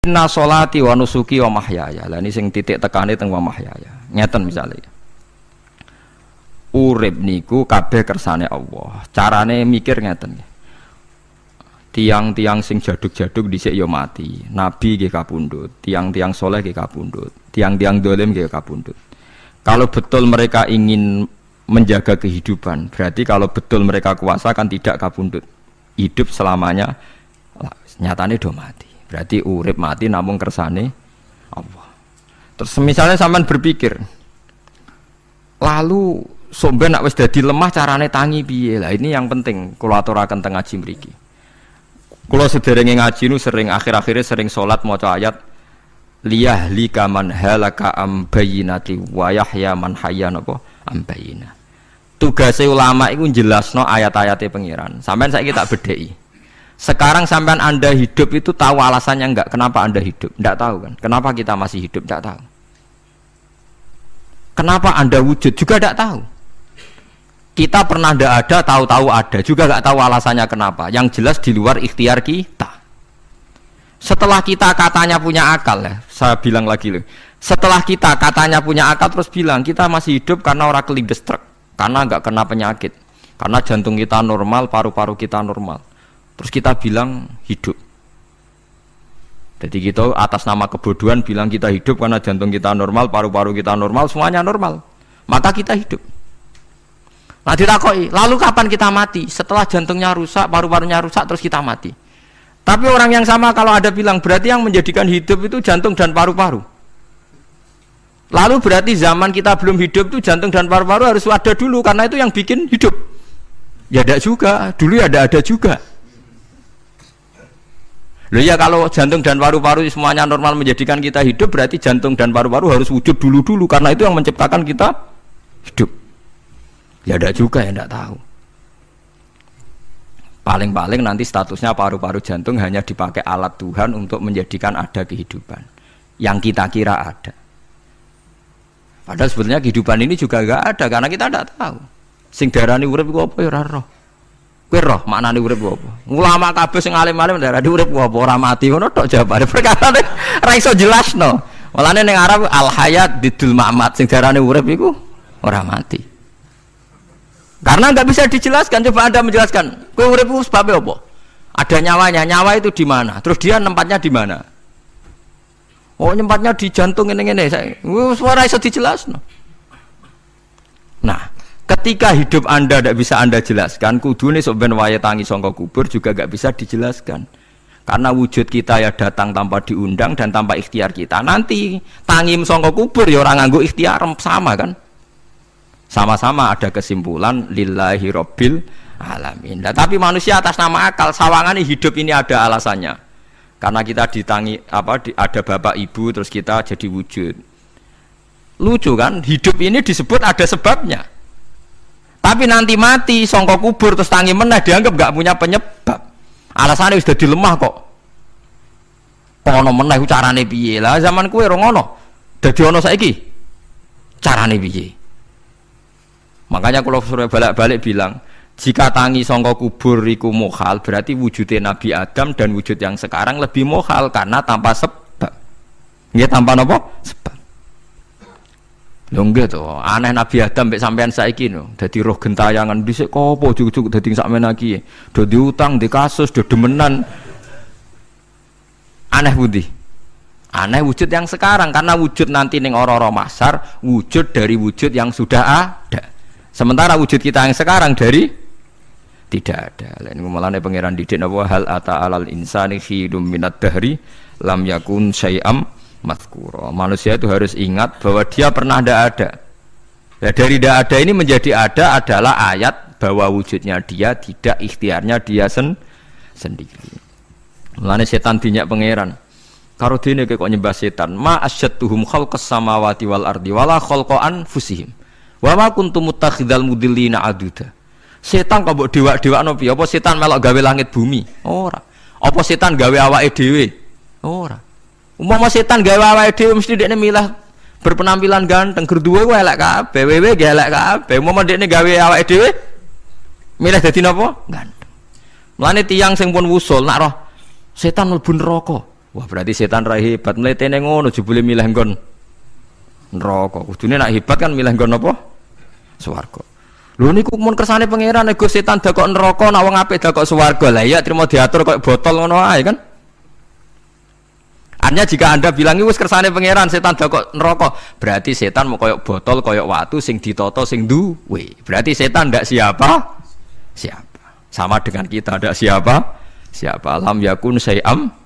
Inna sholati wa nusuki wa mahyaya. Lah ini sing titik tekane teng wa mahyaya. Ngeten misalnya. Urip niku kabeh kersane Allah. Carane mikir ngeten. Tiang-tiang sing jaduk-jaduk dhisik ya mati. Nabi nggih kapundhut, tiang-tiang soleh nggih kapundhut, tiang-tiang dolim nggih kapundhut. Kalau betul mereka ingin menjaga kehidupan, berarti kalau betul mereka kuasa kan tidak kapundhut. Hidup selamanya, nyatane do mati. Berarti urip mati namung kersane Allah. Terus misalnya sampean berpikir, lalu somben nak wis dadi lemah carane tangi piye? Lah ini yang penting kula aturaken teng ngaji mriki. Kula sederenge ngaji nu sering akhir-akhire sering salat maca ayat liyahlika man halaka am bayyinati wa yahya man hayya napa am bayyina. Tugase ulama iku jelasno ayat-ayate pengiran. Sampeyan saiki tak bedheki. Sekarang sampean Anda hidup itu tahu alasannya enggak? Kenapa Anda hidup? Enggak tahu kan? Kenapa kita masih hidup? Enggak tahu. Kenapa Anda wujud? Juga enggak tahu. Kita pernah enggak ada, tahu-tahu ada. Juga enggak tahu alasannya kenapa. Yang jelas di luar ikhtiar kita. Setelah kita katanya punya akal ya, saya bilang lagi loh. Setelah kita katanya punya akal terus bilang kita masih hidup karena orang kelindes truk. Karena enggak kena penyakit. Karena jantung kita normal, paru-paru kita normal. Terus kita bilang hidup. Jadi kita atas nama kebodohan bilang kita hidup karena jantung kita normal, paru-paru kita normal, semuanya normal. Maka kita hidup. Nah ditakoi, lalu kapan kita mati? Setelah jantungnya rusak, paru-parunya rusak, terus kita mati. Tapi orang yang sama kalau ada bilang berarti yang menjadikan hidup itu jantung dan paru-paru. Lalu berarti zaman kita belum hidup itu jantung dan paru-paru harus ada dulu karena itu yang bikin hidup. Ya ada juga, dulu ya ada juga. Loh ya kalau jantung dan paru-paru semuanya normal menjadikan kita hidup berarti jantung dan paru-paru harus wujud dulu karena itu yang menciptakan kita hidup. Ya ada juga ya tidak tahu. Paling-paling nanti statusnya paru-paru jantung hanya dipakai alat Tuhan untuk menjadikan ada kehidupan yang kita kira ada. Padahal sebetulnya kehidupan ini juga enggak ada karena kita tidak tahu. Sing darani urip iku apa ya ora roh. Kowe roh maknane urip apa? Ulama kabeh sing alim-alim darani urip apa ora mati ngono tok jawabane. Perkara ora iso jelasno. Mulane ning Arab al hayat didul mamat sing darani urip iku ora mati. Karena enggak bisa dijelaskan. Coba Anda menjelaskan. Kowe urip iku sebab apa? Ada nyawanya. Nyawa itu di mana? Terus dia nempatnya di mana? Oh, nyempatnya di jantung ngene-ngene. Wis ora iso dijelasno. Nah, ketika hidup Anda tidak bisa Anda jelaskan, kudune sok ben wayahe tangi saka kubur juga enggak bisa dijelaskan. Karena wujud kita ya datang tanpa diundang dan tanpa ikhtiar kita. Nanti tangi saka kubur ya ora nganggo ikhtiar sama kan? Sama-sama ada kesimpulan lillahi rabbil alamin. Nah, tapi manusia atas nama akal sawangane hidup ini ada alasannya. Karena kita ditangi ada bapak ibu terus kita jadi wujud. Lucu kan? Hidup ini disebut ada sebabnya. Tapi nanti mati songkok kubur terus tangi meneh dianggap gak punya penyebab. Alasannya sudah dilemah kok. Ono meneh carane piye? Lah zaman kuwe ora ngono. Dadi ono saiki. Carane piye? Makanya kalau suruh balik-balik bilang, jika tangi songkok kubur iku mukhal, berarti wujudnya Nabi Adam dan wujud yang sekarang lebih mukhal karena tanpa sebab. Nggih tanpa napa? Sebab. Lho nggih to, aneh Nabi Adam mek sampean saiki no. Dadi roh gentayangan dhisik kopo juk-juk dadi sakmen iki. Do diutang, di kasus, do demenan. Aneh budi. Aneh wujud yang sekarang karena wujud nanti ning ora-ora mahsyar wujud dari wujud yang sudah ada. Sementara wujud kita yang sekarang dari tidak ada. Lain mulane pangeran didik napa hal ata alal insani khidum minad dahri lam yakun syai'am mazkura. Manusia itu harus ingat bahwa dia pernah tidak ada. Ya, dari tidak ada ini menjadi ada adalah ayat bahwa wujudnya dia tidak ikhtiarnya dia sendiri. Mulane setan dinyak pangeran. Karo dene kok nyembah setan. Ma asyadduhum khalqas samawati wal ardi wala khalqa anfusihim. Wa ma kuntum muttakhidal mudillina aduda. Setan kok mbok dewak-dewakno piye? Apa setan melok gawe langit bumi? Ora. Apa setan gawe awake dhewe? Ora. Umpama setan gawe awake dhewe mesti dekne milah berpenampilan ganteng, gerduwe ku elek kabeh, wewe ge elek kabeh. Umpama dekne gawe awake dhewe milih dadi napa? Ganteng. Mulane tiyang sing pun wusul nak roh setan mlebu neraka. Wah, berarti setan ra hebat, mletene ngono jebule milih nggon neraka. Kudune nak hebat kan milih nggon apa? Swarga. Lho niku mun kersane pangeran nego setan dakok neraka, nak wong apik dakok swarga. Lah iya trimo diatur kok botol ngono ae kan. Artinya jika Anda bilang wis kersane pangeran setan dakok neraka, berarti setan mau koyok botol, koyok watu sing ditata sing duwe. Berarti setan ndak siapa? Siapa. Sama dengan kita ndak siapa? Siapa. Lam yakun syai'am.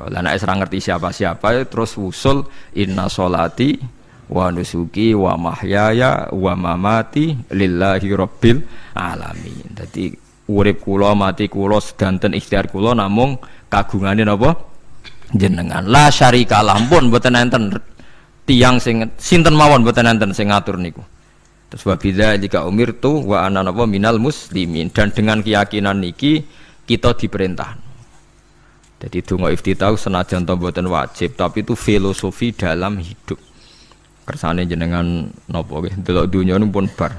Lah nek ora ngerti siapa-siapa terus usul inna sholati wa nusuki wa mahyaya wa mamati lillahi rabbil alamin. Dadi urip kula mati kula sedanten ikhtiar kula namung kagungane napa jenengan. La syarika lampun mboten enten tiyang sing sinten mawon mboten enten sing ngatur niku. Terus wa bidzalika umirtu wa ana napa minal muslimin, dan dengan keyakinan niki kita diperintah. Jadi donga iftitah senajan to mboten wajib, tapi itu filosofi dalam hidup. Kersane jenengan napa nggih delok donya pun bar.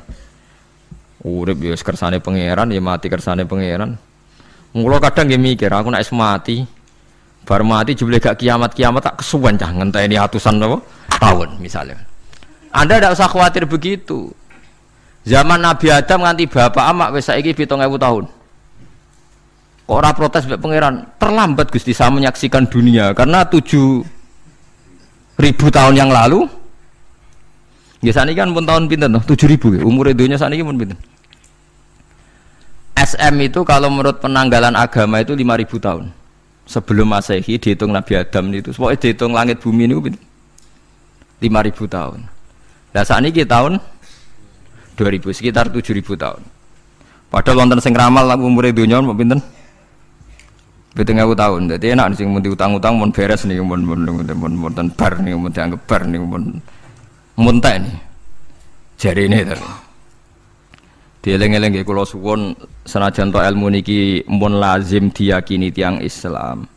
Urip ya kersane pangeran, ya mati kersane pangeran. Mula kadang nggih mikir, aku nek mati, bar mati jebule gak kiamat-kiamat tak kesuwen cah ngenteni atusan napa tahun misalnya. Anda tidak usah khawatir begitu. Zaman Nabi Adam nganti bapak amak wis saiki 7.000 tahun. Kok ora protes mbek pangeran? Terlambat Gusti saya menyaksikan dunia karena 7.000 tahun yang lalu. Ya saniki kan pun tahun pinten toh? 7.000 ya. Umur dunia saniki pun pinten? SM itu kalau menurut penanggalan agama itu 5.000 tahun. Sebelum Masehi dihitung Nabi Adam itu, pokoknya dihitung langit bumi ini pinten? 5.000 tahun. Lah saniki tahun 2000 sekitar 7.000 tahun. Padahal wonten sing ramal umur dunia mau pinten? 7.000 tahun. Jadi enak sing mun diutang-utang mun beres nih mun bar nih mun dianggap bar nih mun muntah nih. Jari ini tadi. Dieling-eling nggih kula suwun senajan to ilmu niki mun lazim diyakini tiyang Islam.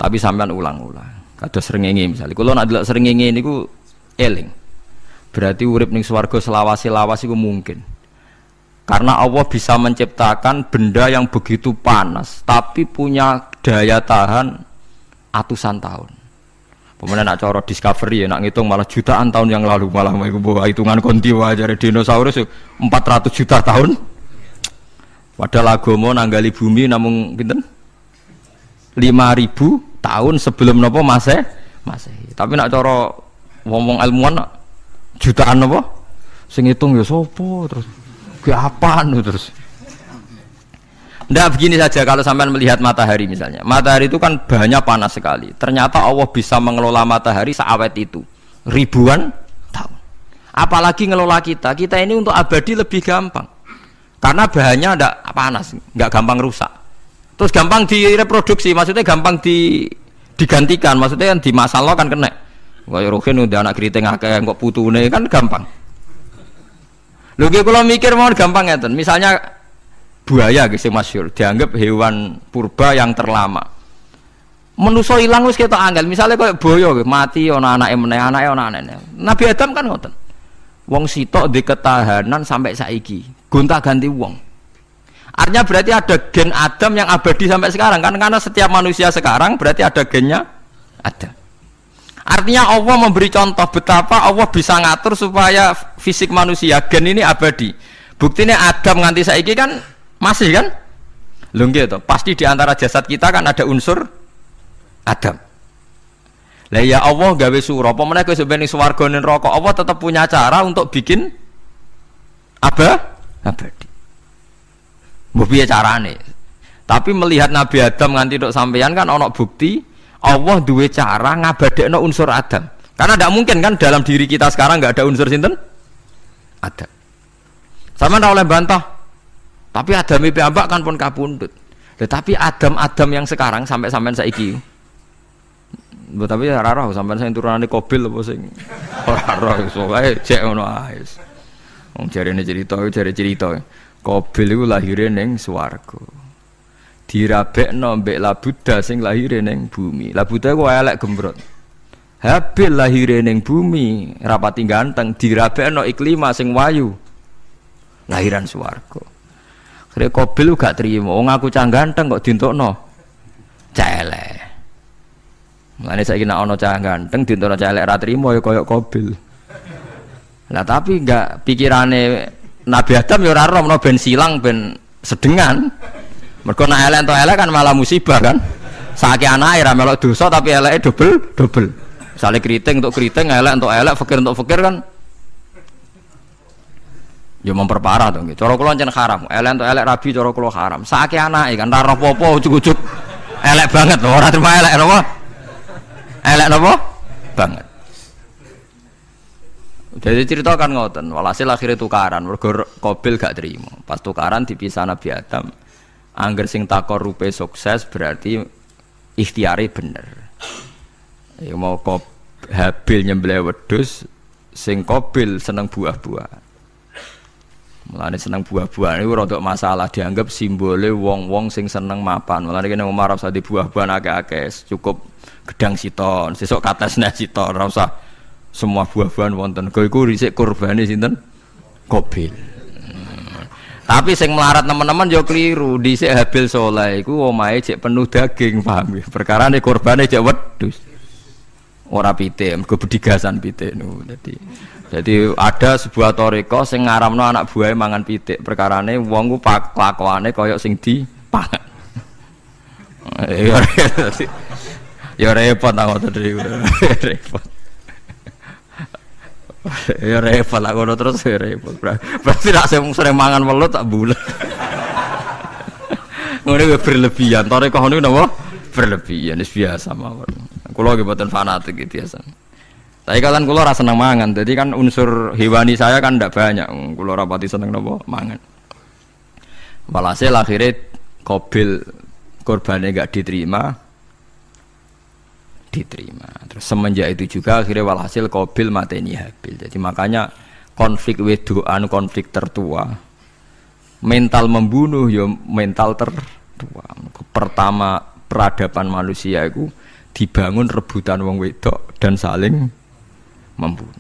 Tapi sampean ulang-ulang. Kados srengenge misalnya. Kula nek delok srengenge niku eling. Berarti urip ning swarga selawase-lawas iku mungkin. Karena Allah bisa menciptakan benda yang begitu panas, tapi punya daya tahan atusan tahun. Pemenang nak cara discovery ya, nak ngitung malah jutaan tahun yang lalu, malah bawa hitungan konti wajar dinosaurus 400 juta tahun. Padahal agama nanggali bumi namun pinten 5.000 tahun sebelum nopo Masehi. Tapi nak cara ngomong ilmuwan jutaan nopo, sing ngitung ya sopo terus. Apaan terus? Ndak begini saja kalau sampean melihat matahari misalnya. Matahari itu kan bahannya panas sekali. Ternyata Allah bisa mengelola matahari seawet itu ribuan tahun. Apalagi ngelola kita. Kita ini untuk abadi lebih gampang. Karena bahannya ndak panas, nggak gampang rusak. Terus gampang direproduksi, maksudnya gampang digantikan, maksudnya kan di masa lalu kan kena. Kayak rohin udah anak keriting akeh kok putune kan gampang. Lho kalau mikir mau gampang ngeten. Misalnya buaya sing masyhur dianggap hewan purba yang terlama. Manusa ilang wis ketok angel. Misale koyo boyo mati ana anake meneh, anake ana anene. Nabi Adam kan ngoten. Wong sitok di ketahanan sampai saiki. Gonta-ganti wong. Artinya berarti ada gen Adam yang abadi sampai sekarang kan, karena setiap manusia sekarang berarti ada gennya ada. Artinya Allah memberi contoh betapa Allah bisa ngatur supaya fisik manusia gen ini abadi. Buktinya Adam nganti saiki kan masih kan? Lho nggih to, pasti di antara jasad kita kan ada unsur Adam. Lah ya Allah gawe surah, apa meneh kowe sampeyan ning swarga ning neraka, Allah tetap punya cara untuk bikin abadi. Mbok piye carane? Tapi melihat Nabi Adam nganti tok sampeyan kan ana bukti Allah duwe cara ngabadekno unsur Adam. Karena tidak mungkin kan dalam diri kita sekarang nggak ada unsur sinten? Adam. Sama ndak oleh bantah. Tapi Adam iki ambak kan pun kapundhut. Tetapi Adam yang sekarang sampai saiki. Tapi ora roh sampean sing turunane Qabil apa sing ora roh iso wae cek ngono ae. Wong jarene cerita. Qabil iku lahire ning swarga. Dirabekno mbek Labuda sing lahire ning bumi. Labuda ku elek gembrot. Habil lahire ning bumi, rapati ganteng, dirabekno Iklima sing wayu. Lahiran swarga. Kare Qabil gak trimo, wong aku cah ganteng kok dientukno. Cah elek. Mulane saiki nek ana cah ganteng dintono cah elek ra trimo ya kaya Qabil. Lah tapi enggak pikirane Nabi Adam ya ora roh ben silang ben sedengan. Mergo nek elek entuk elek kan malah musibah kan. Saiki anake ra melok dosa tapi eleke dobel. Misale kriting untuk kriting, elek untuk elek, fakir untuk fakir kan ya memperparah to nggih. Cara kula jan haram. Elek untuk elek rabi cara kula haram. Saiki anake kan ora roh apa-apa ujug-ujug elek banget lho, ora terima elek napa? Elek napa? Banget. Jadi cerita kan ngoten, walhasil akhirnya tukaran, mergo Qabil gak terima. Pas tukaran dipisah Nabi Adam. Angger sing takorupe sukses berarti ikhtiare bener. Ya mau Habil nyembelih wedhus, sing Qabil seneng buah-buahan. Mulane seneng buah-buahan niku rada masalah, dianggap simbole wong-wong sing seneng mapan. Mulane kene Umar ora usah di buah-buahan akeh-akeh, cukup gedang siton, sesuk katesne siton, ora usah semua buah-buahan wonten. Kok iku risik kurbane sinten? Qabil. Tapi sing melarat teman-teman yo keliru. Dhisik Habil saleh iku omahe cek penuh daging, paham ya? Perkarane kurbane cek wedhus. Ora pitik, mergo bedigasan pitik niku. Jadi ada sebuah toriko sing ngaramno anak buahe mangan pitik. Perkarane wong ku kelakuane kaya sing dipangan. Ya repot ta ngoten niku. Repot. Ya repot lah ngono terus ya repot. Berarti nek sering mangan welut tak bulet. Ngono kuwi berlebihan. Toriko niku napa? Berlebihan, wis biasa mawon. Kula nggih mboten fanatik iki biasa. Tapi kalian kula ora seneng mangan. Jadi kan unsur hewani saya kan ndak banyak. Kula ora pati seneng napa mangan. Walhasil akhirnya Qabil korbannya enggak diterima. Terus semenjak itu juga akhirnya walhasil Qabil mateni Habil. Jadi makanya konflik wedoan, konflik tertua, mental membunuh ya mental tertua. Pertama peradaban manusia itu dibangun rebutan wong wedok dan saling membunuh.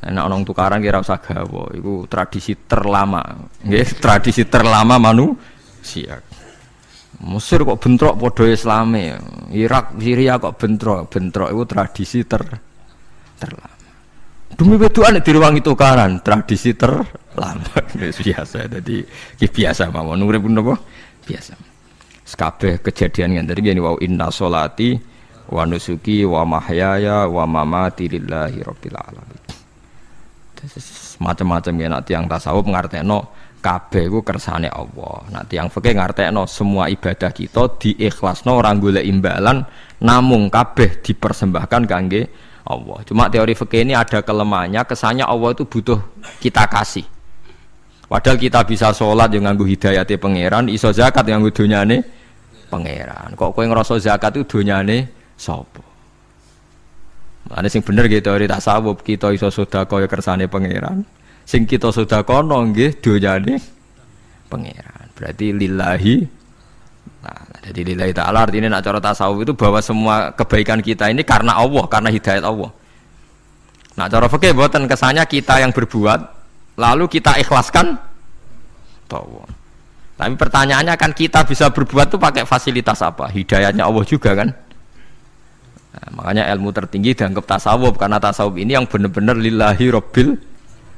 Nek ana tukaran kira usah gawa, iku tradisi terlama, nggih, tradisi terlama manusia. Mesir kok bentrok padha Islame, Irak, Syria kok bentrok iku tradisi terlama. Demi wedokan nek direwangi tukaran, tradisi terlama. Biasa, dadi biasa mawon urip napa? Biasa. Kabeh kejadian ngene iki wa inna sholati wa nusuki wa mahyaya wa mamati lillahi rabbil alamin. Macam-macam ya nek tiyang tasawuf ngartekno kabeh iku kersane Allah. Nek tiyang fikih ngartekno semua ibadah kita diikhlasno ora golek imbalan namung kabeh dipersembahkan kangge Allah. Cuma teori fikih ini ada kelemahannya, kesannya Allah itu butuh kita kasih. Padahal kita bisa sholat yang nganggo hidayate pangeran, iso zakat yang nganggo donyane pangeran. Kok kowe ngrasa zakat itu donyane sapa? Mane sing bener gitu teori tasawuf, kita iso sedekah ya kersane pangeran. Sing kita sedekahno nggih donyane pangeran. Berarti lillahi. Nah, jadi lillahi ta'ala artinya nak cara tasawuf itu bahwa semua kebaikan kita ini karena Allah, karena hidayat Allah. Nah, cara fikih mboten kesannya kita yang berbuat lalu kita ikhlaskan Allah. Tapi pertanyaannya kan kita bisa berbuat itu pakai fasilitas apa? Hidayatnya Allah juga kan? Nah, makanya ilmu tertinggi dianggap tasawuf karena tasawuf ini yang benar-benar lillahi rabbil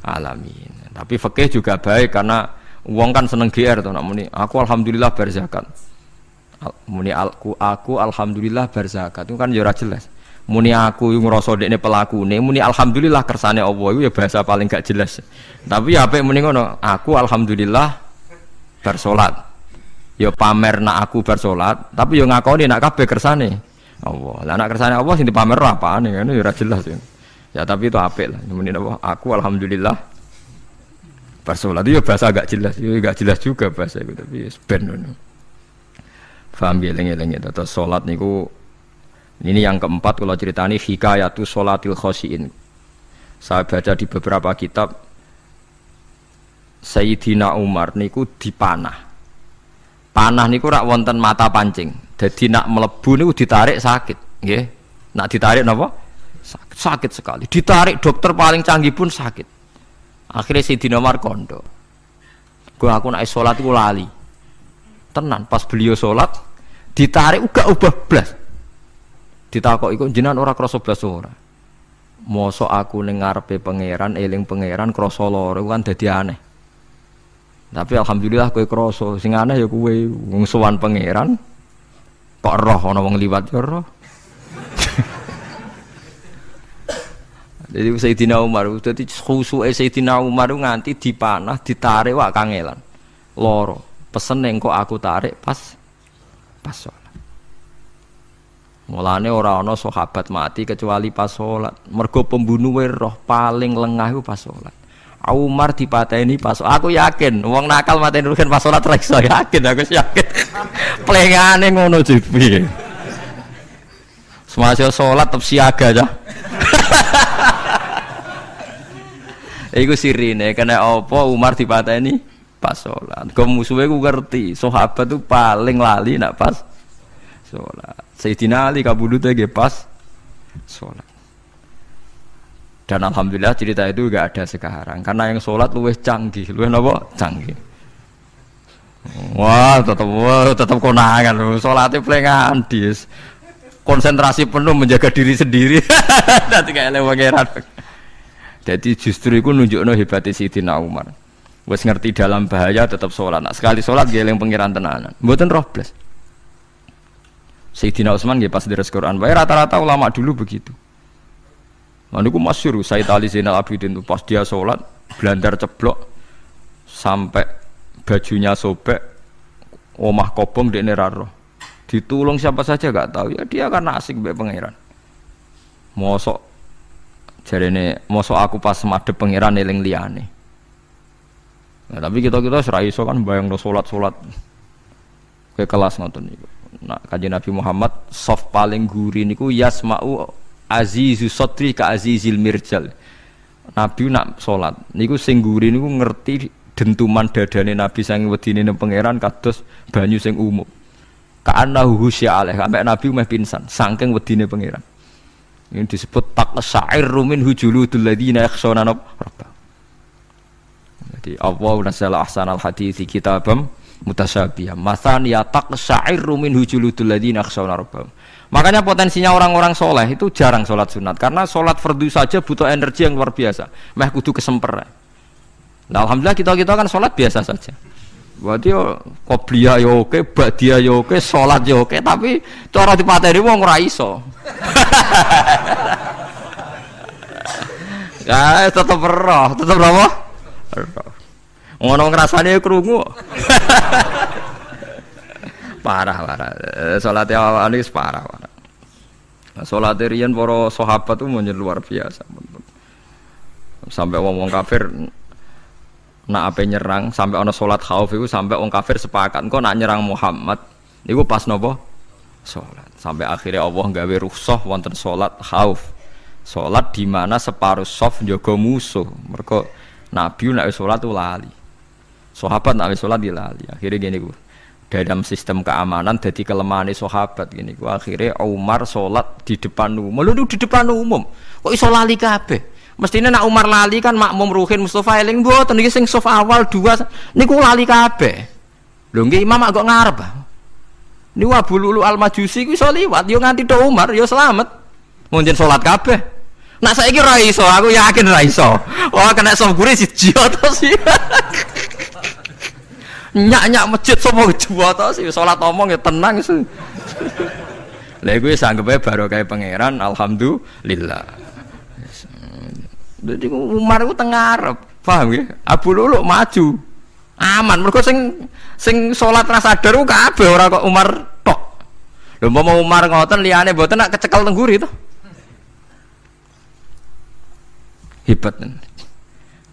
alamin. Tapi fikih juga baik karena wong kan seneng GR to nak muni aku alhamdulillah berzakat. Muni aku alhamdulillah berzakat itu kan ya ora jelas. Muni aku ngrasa dekne pelakune, muni alhamdulillah kersane Allah itu ya bahasa paling gak jelas. Tapi ya apik muni ngono, aku alhamdulillah bersolat. Ya pamer nak aku bersolat, tapi ya ngakoni nak kabeh kersane Allah. Lah nak kersane Allah sing dipamer apane kan ya ora jelas ya. Ya tapi itu apik lah. Muni apa? Aku alhamdulillah bersolat itu ya bahasa gak jelas, ya gak jelas juga bahasa itu tapi ben ngono. Paham ya lengi-lengi terus salat niku ini yang keempat kalau ceritani hikayatu sholatil khosyin. Saya baca di beberapa kitab Sayyidina Umar niku dipanah. Panah niku rak wonten mata pancing. Jadi nak melebu niku ditarik sakit, nggih. Nak ditarik napa? Sakit sekali. Ditarik dokter paling canggih pun sakit. Akhirnya Sayyidina Umar kondo. Aku nak salat iku lali. Tenan pas beliau sholat ditarik uga ubah blas Ditakoki kok jenengan ora krasa blas ora. Mosok aku ning ngarepe pangeran, eling pangeran krasa lara kan dadi aneh. Tapi alhamdulillah kowe krasa, sing aneh ya kowe wong sowan pangeran kok roh ana wong liwat ya roh. Jadi Sayyidina Umar, dadi khusuke Sayyidina Umar nganti dipanah, ditarik wak kangelan. Loro, pesen ning kok aku tarik pas salat. Mulane ora ana sahabat mati kecuali pas salat. Mergo pembunuhe roh paling lengah iku pas salat. Umar dipateni pas aku yakin wong nakal mateni rugen pas salat ra iso yakin aku yakin. Plengane ngono piye. Semasa salat tetep siaga aja. Iku sirine kena apa Umar dipateni pas salat. Kok musuhe ku ngerti, sahabat tuh paling lali nak pas salat. Sayyidina Ali kabudute nggih pas salat. Dan alhamdulillah cerita itu enggak ada sekarang karena yang salat luwih canggih, luwih napa? Canggih. Wah, tetap konangan lho. Salate plengan dis. Konsentrasi penuh menjaga diri sendiri. Dadi kaya pangeran. Jadi justru itu nunjukno hebatnya Sayyidina Umar. Wes ngerti dalam bahaya tetap sholat. Nah, sekali sholat dia yang pengiran tenanan. Mboten roh blas. Sayyidina Utsman nggih pas deres Quran. Wae rata-rata ulama dulu begitu. Maniku masyhur Sayyid Ali Zainal Abidin itu pas dia sholat blandar ceblok sampai bajunya sobek, omah kobong dekne ra roh. Ditulung siapa saja enggak tahu. Ya dia karena asik mbek pangeran. Mosok jarene mosok aku pas madhep pangeran eling liyane. Nah, tapi kita ora iso kan bayangno salat-salat ke kelas ngoten niku. Nah, Kanjeng Nabi Muhammad soft paling guri niku yasma'u azizu sotri ka azizil mirjal. Nabi nak salat niku sing guri niku ngerti dentuman dadane Nabi saking wedine ning pangeran kados banyu sing umum. Ka'annahu husya alaih sampai Nabi meh pingsan saking wedine pangeran. Ini disebut taqsa'irru min hujuludul ladzina yakhshawna rabbah. Jadi Allah nazzala ahsanal hadithi kitabam mutasyabihan. Matsan ya taqsa'irru min hujuludul ladzina yakhshawna rabbah. Makanya potensinya orang-orang soleh itu jarang sholat sunat karena sholat fardu saja butuh energi yang luar biasa. Meh kudu kesemper. Nah, alhamdulillah kita kan sholat biasa saja. Berarti yo qobliyah yo oke, ba'diyah yo oke, sholat yo oke, tapi cara dipateni wong ora iso. Ya, tetep roh, tetep apa? Ngono ngrasane krungu. Parah. Salate awake wis parah. Salate riyen para sahabat itu menjadi luar biasa. Sampai wong kafir nak ape nyerang, sampai ana salat khauf iku sampai wong kafir sepakat kok nak nyerang Muhammad niku pas napa? Salat. Sampai akhirnya Allah gawe rukhsah wonten salat khauf. Salat di mana separuh saf njaga musuh. Mergo Nabi nek salat lali. Sahabat nek salat lali. Akhirnya gini ku. Dalam sistem keamanan jadi kelemahane sahabat gini ku. Akhirnya Umar salat di depan umum. Lho di depan umum. Kok iso lali kabeh? Mestinya nak Umar lali kan makmum Ruhin Mustafa eling mboten iki sing saf awal dua niku lali kabeh. Lho nggih imam kok ngarep. Niku Abu Lulu Al-Majusi ku iso liwat yo nganti tok Umar yo slamet. Munjen salat kabeh. Nak saiki ra iso, aku yakin ra iso. Wah kena saf gure siji to sih. Nyak-nyak masjid sapa jua to sih salat omong ya tenang sih. Lha iku wis anggepe barokah pangeran alhamdulillah. Jadi Umar itu tengah Arab, paham ya? Abu Lulu maju, aman. Mereka sing sholat rasa sadar itu kabeh orang kok Umar tok. Lho mau Umar ngoten liyane mboten nak kecekel tengguri itu. Hebat.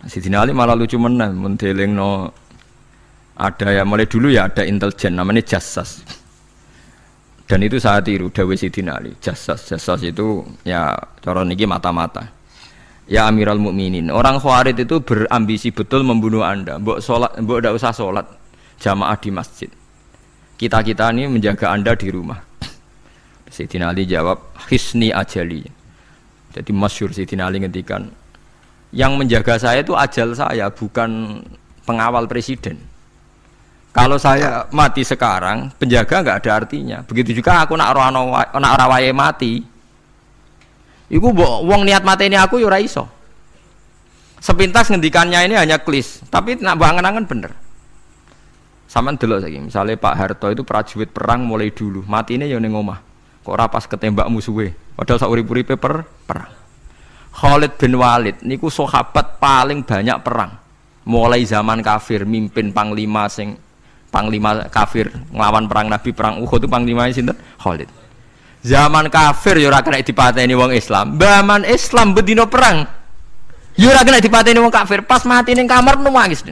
Sayyidina Ali malah lucu menan mendelingno ada ya mulai dulu ya ada intelijen namanya jassas. Dan itu saat tiru dawuh Sayyidina Ali. Jassas itu ya cara niki mata-mata. Ya Amirul Mukminin, orang Khawarij itu berambisi betul membunuh Anda. Mbok ndak usah sholat jamaah di masjid. Kita ini menjaga Anda di rumah. Sayyidina Ali jawab, hisni ajali. Jadi masyhur Sayyidina Ali ngendikan, yang menjaga saya itu ajal saya, bukan pengawal presiden. Kalau saya mati sekarang, penjaga nggak ada artinya. Begitu juga aku nak ora wae mati. Iku mbok wong niat mateni aku ya ora iso. Sepintas ngendikannya ini hanya klis, tapi nak bangen-angen bener. Sampeyan delok saiki, misale Pak Harto itu prajurit perang mulai dulu, matine ya ning omah. Kok ora pas ketembak musuhe, padahal sak urip-uripe perang. Khalid bin Walid niku sahabat paling banyak perang. Mulai zaman kafir mimpin panglima kafir nglawan perang Nabi perang Uhud itu panglimanya sinten? Khalid. Zaman kafir ya ora kena dipateni wong Islam. Zaman Islam bedino perang ya ora kena dipateni wong kafir. Pas mati ning kamar nangis.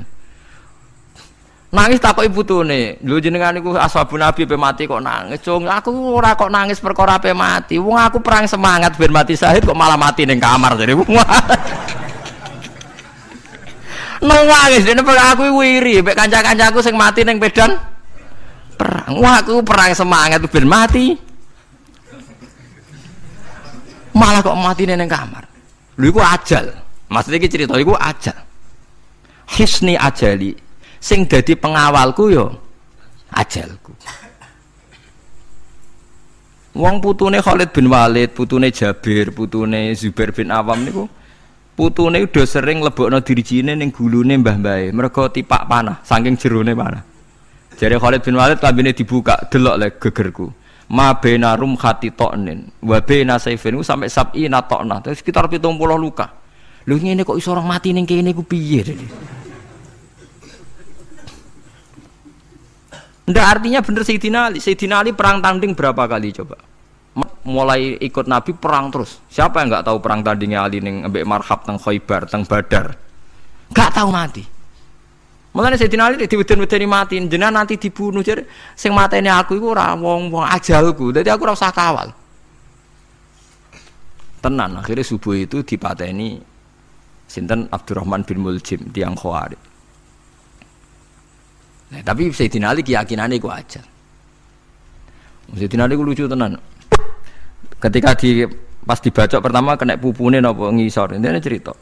Nangis takoki putune, lho jenengan niku ashabun Nabi pe mati kok nangis. Cung, aku ora kok nangis perkara pe mati. Wong aku perang semangat ben mati syahid kok malah mati ning kamar jare. Nangis dene aku wiri mek kanca-kancaku sing mati ning medan perang. Wah, aku perang semangat ben mati. Malah kok mati ning kamar. Lho iku ajal. Maksudnya iki cerita iku ajal. Hisni ajali. Sing dadi pengawalku yo ajalku. Wong putune Khalid bin Walid, putune Jabir, putune Zubair bin Awam niku putune udah sering lebokno dirijine ning gulune mbah-mbahe mergo tipak panah saking jerone panah. Jare Khalid bin Walid lambene dibuka, delok le gegerku. Ma baina rumkhati to'nin wa baina saifin sampai sab'ina to'nah, sekitar 70 luka. Lho ngene kok iso orang mati ning kene ku piye? Ndak artinya bener Sayyidina Ali. Sayyidina Ali perang tanding berapa kali coba? Mulai ikut Nabi perang terus. Siapa yang nggak tahu perang tandingnya Ali ning ambek Marhab teng Khaibar, teng Badar? Nggak tahu mati. Mulane Sayyidina Ali diweden-wedeni mati, jenengan nanti dibunuh jare sing mateni aku iku ora wong-wong ajalku. Dadi aku ora usah kawal. Tenan akhirnya subuh itu dipateni sinten Abdurrahman bin Muljim tiang Khawarij. Nah, tapi Sayyidina Ali keyakinannya itu aja. Sayyidina Ali itu lucu tenan. Ketika pas dibacok pertama kena pupune napa ngisor. Intine cerita.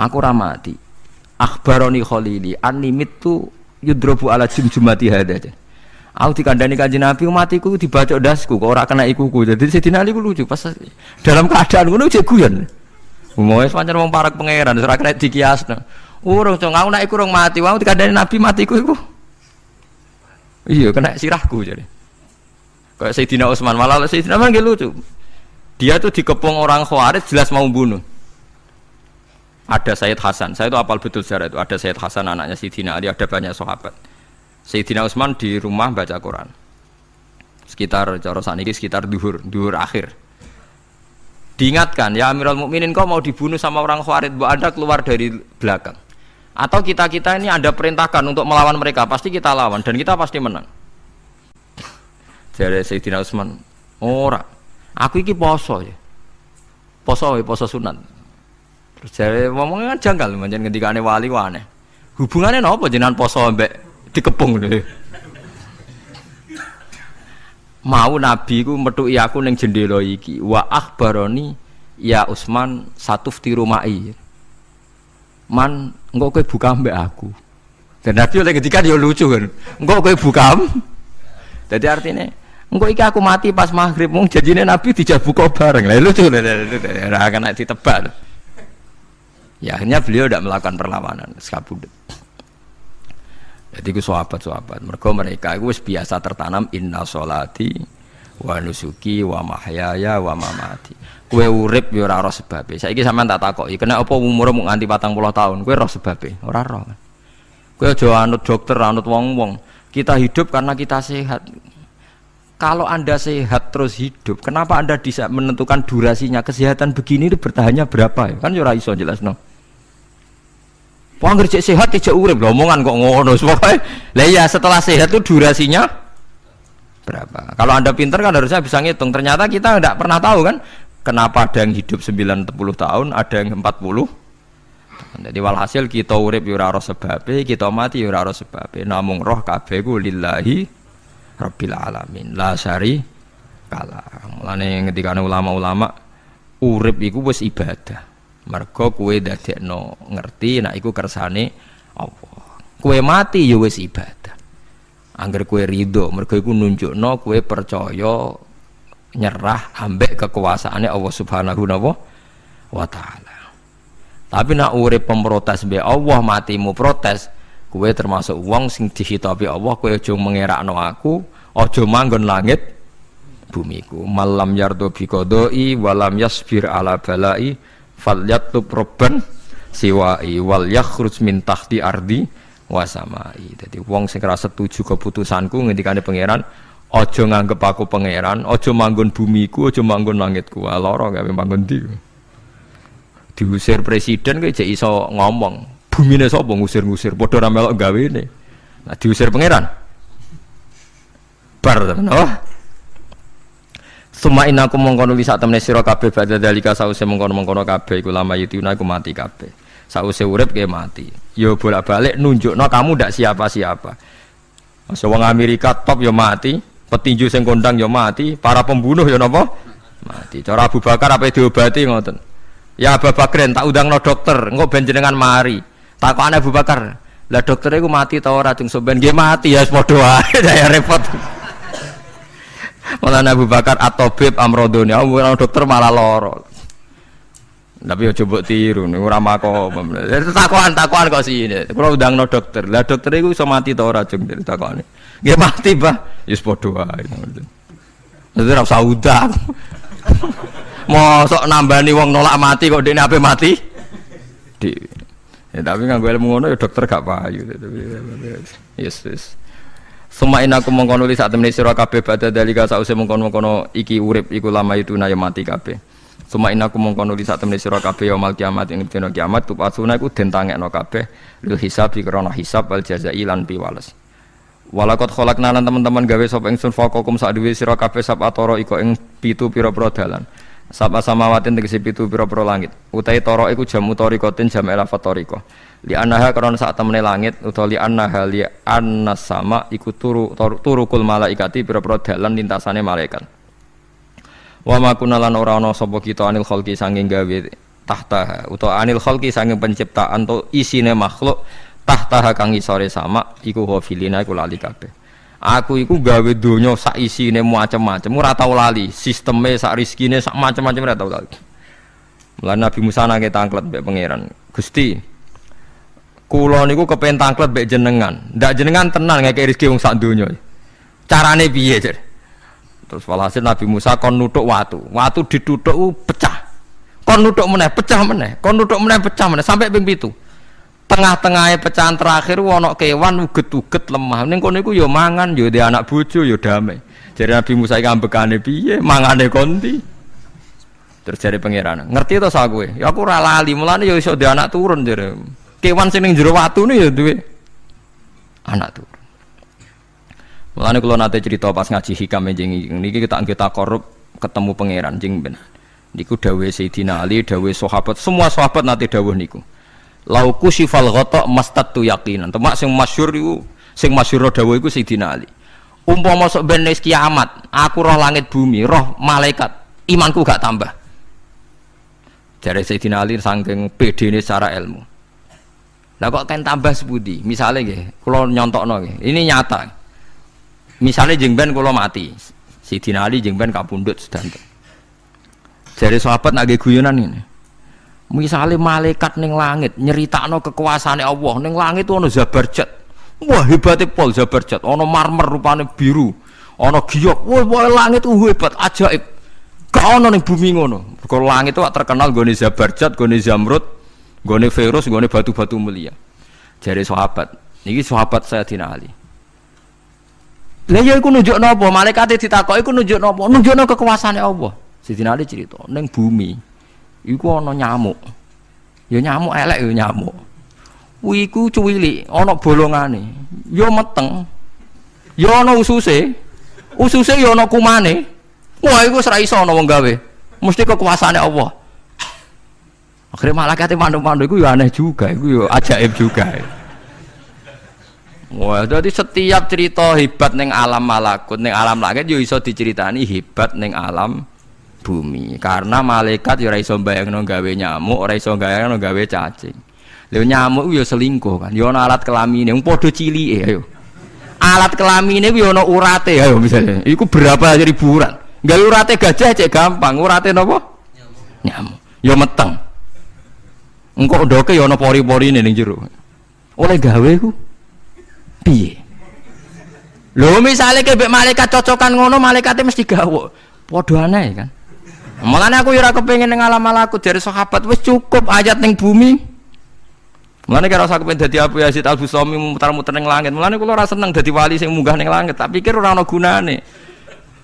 Aku ora mati. Akhbaroni Khalili animit tu yudrobu ala jumjumati hada. Aku dikandani Kanjeng Nabi matiku dibacok dasku kok ora kena ikuku. Jadi Sayyidina Ali ku lucu pas dalam keadaan ngono jek guyon. Umoe pancen wong parek pangeran ora kena dikiasno. Urung cong aku nek iku urung mati, wong dikandani Nabi matiku iku. Iya kena sirahku jadi. Kayak Sayyidina Utsman malah Sayyidina Utsman lucu. Dia tuh dikepung orang Khawarij jelas mau bunuh. Ada Sayyid Hasan, saya itu apal betul sejarah itu. Ada Sayyid Hasan anaknya Sayyidina Ali, ada banyak sahabat. Sayyidina Utsman di rumah baca Quran. Sekitar cara saniki sekitar duhur akhir. Diingatkan, ya Amirul Mukminin kau mau dibunuh sama orang Khawarij, Bu Anda keluar dari belakang. Atau kita ini Anda perintahkan untuk melawan mereka, pasti kita lawan dan kita pasti menang. Jadi Sayyidina Utsman, ora, aku iki poso ya, poso sunat. Terus jadi ngomongnya kan janggal, macam ketika wali aneh. Hubungannya apa jenengan poso mbek dikepung deh. Mau Nabi ku metuki aku ning jendela iki, wa akhbaroni ya Utsman satufti rumai. Man, engkau kowe buka mbek aku. Dan Nabi oleh ketika dia lucu kan. Engkau kowe buka. Jadi artinya, engkau iki aku mati pas maghrib. Mung janjine Nabi dijak buka bareng. Lah lucu ora kena ditebak. Ya akhirnya beliau tidak melakukan perlawanan, sekabudut. Jadi ku sahabat-sahabat. Mereka itu biasa tertanam inna sholati wa nusuki wa mahyaya wa mamati. Kowe urip ya ora roh sebabe. Saiki sampean tak takoki, kena apa umurmu nganti 40 tahun? Kowe roh sebabe? Ora roh. Kowe aja anut dokter, anut wong-wong. Kita hidup karena kita sehat. Kalau Anda sehat terus hidup, kenapa Anda bisa menentukan durasinya? Kesehatan begini itu bertahannya berapa ya? Kan ya ora iso jelasno. Wong kerja sehat tidak urip, omongan kok ngono. Pokoke lah ya setelah sehat itu durasinya berapa? Kalau Anda pintar kan harusnya bisa ngitung. Ternyata kita tidak pernah tahu kan. Kenapa ada yang hidup 90 tahun, ada yang 40. Jadi walhasil kita urip ya ora sebabe, kita mati ya ora sebabe. Namung roh kabeh ku lillahi rabbil alamin. La syari kala. Mulane ngendikane ulama-ulama urip iku wis ibadah. Mergo kowe dadekno ngerti nek iku kersane Allah. Kowe mati ya wis ibadah. Angger kowe ridho, mergo iku nunjukno kowe percaya nyerah ambek kekuasaannya Allah Subhanahu wa taala. Tapi nak urip pemprotes mbek Allah matimu protes, kowe termasuk wong sing dihitabi Allah, kowe aja mengerakno aku, aja manggon langit bumiku. Malam yardo bi qadai walam yasbir ala balai falyatlub robban siwai wal yakhruj min tahti ardi wa samai. Dadi wong sing ora setuju keputusanku ngendikane pangeran, aja nganggep aku pangeran, aja manggon bumiku, aja manggon langitku. Lara gawe manggon ndi. Diusir presiden kok jek iso ngomong. Bumine sapa ngusir-ngusir, padha ra melok gawene. Nah diusir pangeran. Bar tenan. Oh. Suma inaku mongkono li sak temne sira kabeh badha dalika sause mongkono-mongkono kabeh iku lama yutuna iku mati kabeh. Sause urip ke mati. Yo bolak-balik nunjukno kamu ndak siapa-siapa. Masa wong Amerika top yo mati, petinju sing kondang yo mati, para pembunuh yo napa? Mati. Cara Abu Bakar apa diobati ngoten. Ya Abu Bakrin tak undangno dokter, engko ben jenengan mari. Takokane Abu Bakar, lah dokter iku mati ta ora jeng sampean nggih mati ya padha wae saya repot. Malah Abu Bakar at-tabib amrodone, ora dokter malah lara. Tapi yo coba tiru niku ora makom. Takokan kok sine. Kula undangno dokter. Lah dokter iku iso mati ta ora jeng takokane. Nggih mati, Mbah. Ya padha wae. Dadi ora usah undang. Mosok nambani wong nolak mati kok dene ape mati? Ya tapi nganggo ilmu ngono ya dokter gak payu. Yes. Suma inaku mongkono li sak temene sira kabeh badha dalika sause mongkono-mongkono iki urip iku lama itu na ya mati kabeh. Suma inaku mongkono li sak temene sira kabeh ya mal kiamat ing dina kiamat tupasuna iku den tangekno kabeh lil hisab krana hisab wal jazai lan piwales. Walakot kholakna lan teman-teman gawe sapa ingsun faqakum sak dhewe sira kabeh sab atoro iko ing 7 pira-pira dalan. Sapa samawatin tegese 7 pira-pira langit. Utahe tara iku jam utarikotin jam elafat tariko. Li anaha karena sak temene langit utawa li anaha li annas sama iku turukul malaikati pira-pira dalan lintasane malaikat. Wa ma kunalan ora ana sapa kita anil khalqi sanging gawe tahta utawa anil khalqi sanging penciptaan to isine makhluk tahta kang isore sama iku hafilina iku lali kabeh. Aku iku gawe donya sak isine macam-macam ora tau lali, sisteme sak rezekine sak macam-macam ora tau lali. Mulane Nabi Musa nang tangklet mbek pangeran. Gusti, kula niku kepen tangklet mbek jenengan. Ndak jenengan tenan ngekek rezeki wong sak donya. Carane piye, Jar? Terus walhasil Nabi Musa kon nuthuk watu. Watu dituthuk pecah. Kon nuthuk meneh, pecah meneh. Kon nuthuk meneh, pecah meneh sampai ping 7. Tengah-tengahnya pecahan terakhir ana kewan uget-uget lemah. Ning kono iku ya mangan, ya ndek anak bojo, ya damai. Jare Nabi Musa iki ambekane piye? Mangane konti. Terus jare pangeran, "Ngerti to sak kowe? Ya aku ora lali, mulane ya iso ndek anak turun jare. Kewan sing ning jero watune ya duwe anak turun." Mulane kula nate cerita pas ngaji hikam jeneng niki kita korup ketemu pangeran jeng ben. Niku dawuhe Sayyidina Ali, dawuhe sahabat, semua sahabat nate dawuh niku. Lauku sifal ghata mastatu yaqinan. Temak sing masyhur iku, sing masyhur dawuh iku Sayyidina Ali. Umpama sok ben wis kiamat, aku roh langit bumi, roh malaikat, imanku gak tambah. Jare Sayyidina Ali saking pedene secara ilmu. Lah kok kan tambah sepundi? Misale nggih, kula nyontokno nggih. Ini nyata. Misale jeng ben kula mati. Sayyidina Ali jeng ben kapundhut sedanten. Jare sahabat nak nggih guyonan ngene. Misalnya malaikat ning langit nyeritakno kekuasaane Allah ning langit itu ana Zabarjat. Wah hebatnya pol Zabarjat, ana marmer rupane biru, ana giok. Wah langit itu hebat, ajaib. Gak ana ning bumi ngono. Mergo langit itu terkenal gone Zabarjat, gone Zamrud, gone Virus, gone batu-batu mulia. Jare sahabat, niki sahabat Sayyidina Ali. Lah ya iku nunjukno apa? Malaikate ditakoki iku nunjukno apa? Nunjukno kekuasaane Allah. Sayyidina Ali cerita ning bumi iku ana nyamuk. Ya nyamuk elek ya nyamuk. Kuwi iku cuwilik, ana bolongane. Ya meteng. Ya ana ususe. Ususe ya ana kumane. Wah iku wis ra iso ana wong gawe. Mesti kekuasaane Allah. Akhire malaikate manuk-manuk iku ya aneh juga, iku ya ajaib juga. Wah, jadi setiap cerita hebat ning alam malakut, ning alam langit yo iso diceritani hebat ning alam bumi. Karena malaikat ya ora iso mbayangno gawe nyamuk, ora iso mbayangno gawe cacing. Lha nyamuk ya selingkuh kan. Ya ana alat kelamine, wong padha cilike ayo. Alat kelamine ku ya ana urate ayo misalnya. Iku berapa ribuan. Gawe urate gajah cek gampang, urate napa? Nyamuk. Ya meteng. Engko ndoke ya ana pori-porine ning jero. Oleh gawe ku piye? Lho misale ke mbek malaikat cocokan ngono, malaikate mesti gawe. Padha aneh kan. Mulane aku ya ora kepengin ning alam malakut dari sahabat wis cukup ayat ning bumi. Mulane kira usah kepengin dadi Abu Yazid Al-Bustami muter-muter ning langit. Mulane kula ora seneng dadi wali sing munggah ning langit, tak pikir ora ana gunane.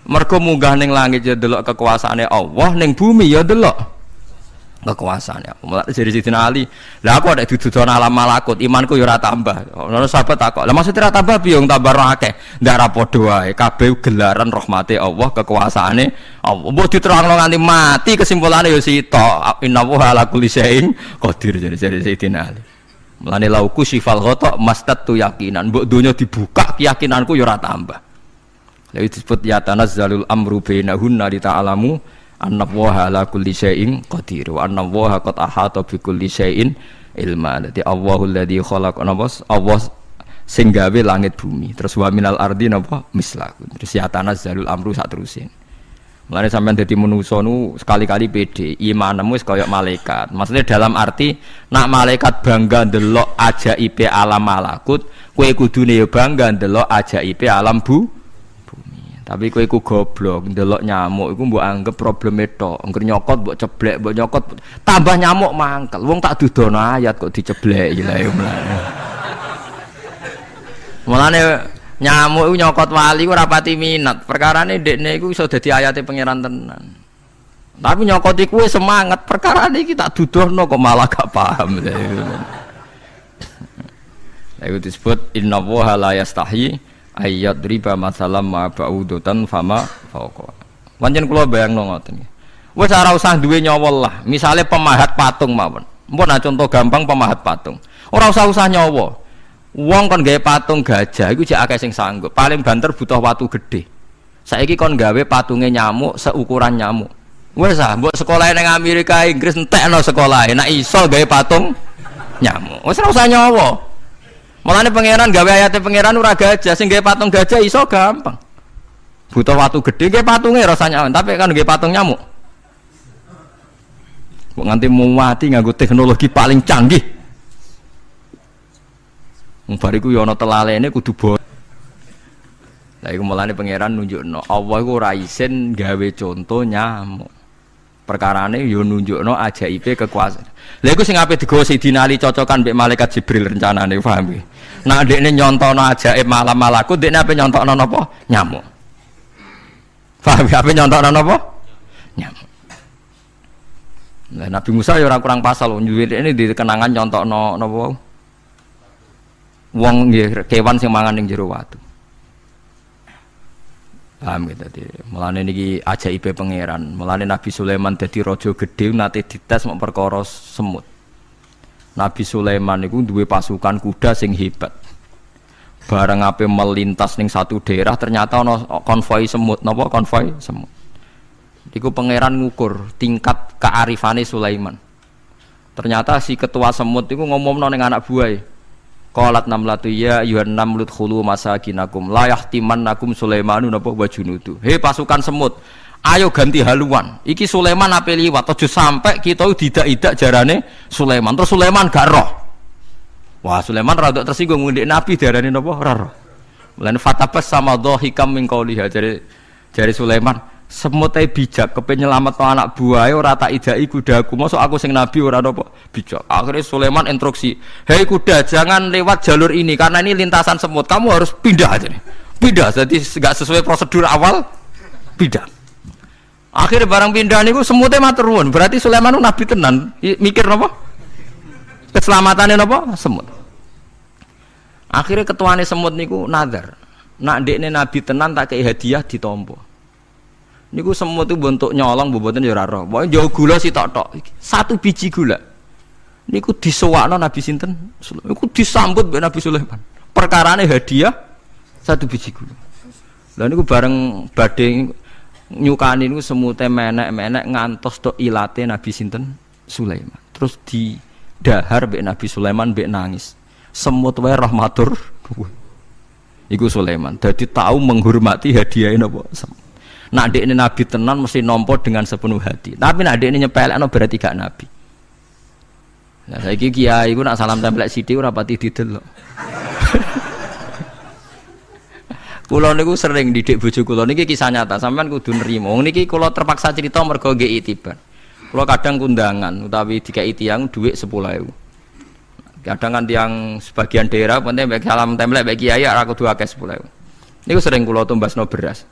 Mergo munggah ning langit ya delok kekuasaane Allah, ning bumi ya delok kekuasaannya. Mulai dari Sidina Ali, lah aku ada dudukan alam malakut, imanku ya ora tambah. Ono sahabat takok, lah maksudnya ora tambah piye wong tambah akeh? Ndak ra padha wae, kabeh gelaran rahmate Allah, kekuasaane Allah. Mbok diterangno nganti mati kesimpulane ya sitok. Innallaha ala kulli syai'in qadir dari Sidina Ali. Mulane lauku sifal ghata mastatu yakinan, mbok donya dibuka keyakinanku ya ora tambah. Lha disebut ya tanazzalul amru bainahunna li ta'lamu annallaha ala kulli syai'in qadir wa annallaha qad ahata bi kulli syai'in ilma. Dadi Allahul ladzi khalaqa nabas Allah sing gawe langit bumi. Terus wa minal ardi napa mislahu. Terus ya tanazzalul amru sak terusin. Mulane sampean dadi manusa nu sekali-kali pede, imanmu wis kaya malaikat. Maksudnya dalam arti nak malaikat bangga ndelok ajaibe alam malakut, kowe kudune ya bangga ndelok ajaibe alam bumi. Tapi kowe iku goblok, ndelok nyamuk iku mbok anggap probleme tok. Engger nyokot mbok ceblek, mbok nyokot tambah nyamuk mangkel. Wong tak dudono ayat kok dicebleki lha ya mulane. Mulane nyamuk iku nyokot wali ora pati minat. Perkarane ndekne iku iso dadi ayate pangeran tenan. Tapi nyokot iku semangat, perkarane iki tak dudono kok malah gak paham. Lha iku disebut innallaha la yastahi ayat riba masalah ma ba'udutan fama fauqa. Pancen kula bayangno ngoten nggih. Wis ora usah duwe nyawa lah. Misale pemahat patung mawon. Mpun contoh gampang pemahat patung. Ora usah nyawa. Wong kon gawe patung gajah iku jek akeh sing sanggup. Paling banter butuh watu gede. Saiki kon gawe patunge nyamuk seukuran nyamuk. Wis ah mbok sekolahe ning Amerika Inggris entekno sekolahe. Nek iso gawe patung nyamuk. Wis ora usah nyawa. Mulane pangeran gawe ayate pangeran ora gajah, sing gawe patung gajah iso gampang. Butuh watu gede gawe patunge rasanya, tapi kan gawe patung nyamuk. Kok nganti mati nganggo teknologi paling canggih. Wong bariku ya ana telalene kudu bo. Lah iku mulane pangeran nunjukno Allah iku ora isin gawe conto nyamuk. Perkarane yo nunjukno ajaibe kekuasaan. Lha iku sing ape digawa Sidina Ali cocokan mbek malaikat Jibril rencanane, paham nggih? Nah ndekne nyontono ajaib malam malakut, ndekne ape nyontokno napa? Nyamuk. Paham ya ape nyontokno napa? Nyamuk. Lah Nabi Musa ya ora kurang pasal nyuwene di kenangan nyontokno napa? Wong nggih kewan sing mangan ning jero watu. Paham gitu tadi. Mulane niki ajaibe pangeran. Mulane Nabi Sulaiman dadi raja gedhe nate dites mok perkara semut. Nabi Sulaiman niku duwe pasukan kuda sing hebat. Bareng ape melintas ning satu daerah ternyata ana konvoi semut. Napa konvoi semut? Iku pangeran ngukur tingkat kearifane Sulaiman. Ternyata si ketua semut iku ngomongno ning anak buahe. Qalat namlatu ya ayuhan namlut khulu masakinakum la yahtimannakum Sulaimanu napa wa junudu. He pasukan semut, ayo ganti haluan. Iki Sulaiman ape liwat aja sampai kita didak-idak jarane Sulaiman. Terus Sulaiman gak roh. Wah, Sulaiman rada tersinggung ngendek Nabi darane napa ora roh. Mulane fatabas sama dhahikam min qauliha jare Sulaiman, semut ae bijak kepen nyelametno anak buahe ora tak idaki kudaku. Mosok aku sing nabi ora napa bijak. Akhirnya Sulaiman instruksi, "Hei kuda, jangan lewat jalur ini karena ini lintasan semut. Kamu harus pindah aja nih." Pindah, jadi enggak sesuai prosedur awal. Pindah. Akhirnya barang pindah niku semutnya matur nuwun. Berarti Sulaiman nabi tenan. Mikir napa? Keselamatan napa? Semut. Akhirnya ketuane semut niku nazar. Nak ndekne nabi tenan tak kei hadiah ditampa. Niku semut itu bentuk nyolong mboten ya ora roh. Pokoke jauh gula sitok-tok. Satu biji gula. Niku disowakno Nabi sinten? Niku disambut mbek Nabi Sulaiman. Perkarane hadiah satu biji gula. Lah niku bareng badhe nyukani niku semute menek-menek ngantos tok ilate Nabi sinten? Sulaiman. Terus didahar mbek Nabi Sulaiman mbek nangis. Semut wae rahmatur. Iku Sulaiman. Dadi tahu menghormati hadiahe napa? Nak dekne nabi tenan mesti nampa dengan sepenuh hati. Tapi nak dekne nyepelekno berarti gak nabi. Nah saiki kiai iku nak salam tempel sithik ora pati didelok. Kula niku sering didik bojo kula niki kisah nyata, sampean kudu nrimo. Niki kula terpaksa cerita mergo nggih itibar. Kula kadang kundangan utawi dikai tiyang dhuwit 10.000. Kadang kan tiyang sebagian daerah penting mek salam templek mek kiai ora kudu akeh 10.000. Niku sering kula tumbasno beras.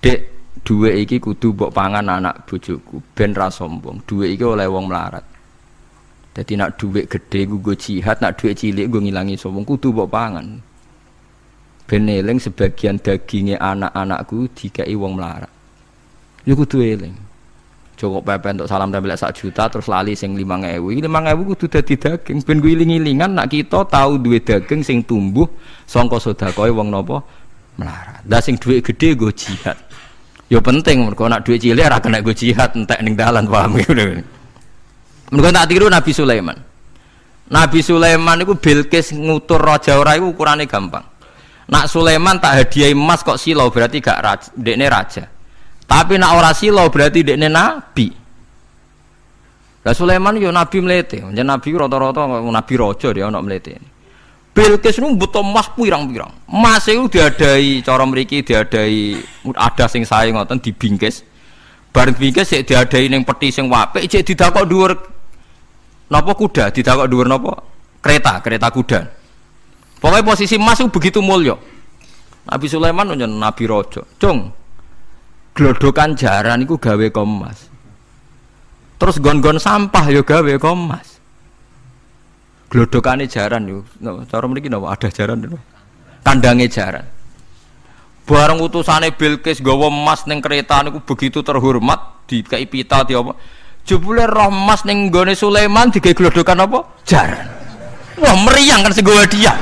Dek, dhuwit iki kudu mbok pangan anak bojoku ben ra sombong. Dhuwit iki oleh wong melarat. Dadi nak dhuwit gedhe nggo jihad, nak dhuwit cilik nggo ngilangi sombong kudu mbok pangan. Ben eling sebagian dagingnya anak-anakku dikai wong melarat. Ya kudu eling. Joko pepen untuk salam tempel 1 juta terus lali sing 5.000. Iki 5.000 kudu dadi daging ben kuwi iling-ilingan nak kita tahu duwe daging sing tumbuh saka sedekahe wong napa melarat. Lah sing dhuwit gedhe nggo jihad. Ya penting mergo nak dhuwit cilik ora kena nggo jihad entek ning dalan paham ngono. Mergo tak tiru Nabi Sulaiman. Nabi Sulaiman iku Bilqis ngutur raja ora iku ukurane gampang. Nak Sulaiman tak hadiahi emas kok silau berarti gak raja, dekne raja. Tapi nak ora silau berarti dekne nabi. Lah Sulaiman yo nabi mlete, jeneng nabi rata-rata nabi raja dia ana mlete. Bilqis nu mbutuh emas pirang-pirang. Emas iku diadai cara mriki diadai ada sing sae ngoten dibingkis. Bareng bingkis sik diadai ning peti sing apik sik didakok dhuwur napa kuda, didakok dhuwur napa kereta kuda. Pokoknya posisi emas itu begitu mulia. Nabi Sulaiman nyen nabi raja. Cung. Glodokan jaran iku gawe emas. Terus gon-gon sampah yo gawe emas. Glodokane jaran yo. Cara mriki napa ada jaran lho. Kandange jaran. Bareng utusane Bilqis gawa emas ning kereta niku begitu terhormat, dikai pita di apa. Jebule roh emas ning nggone Sulaiman digawe glodokan apa? Jaran. Wah meriang kan segowo dia.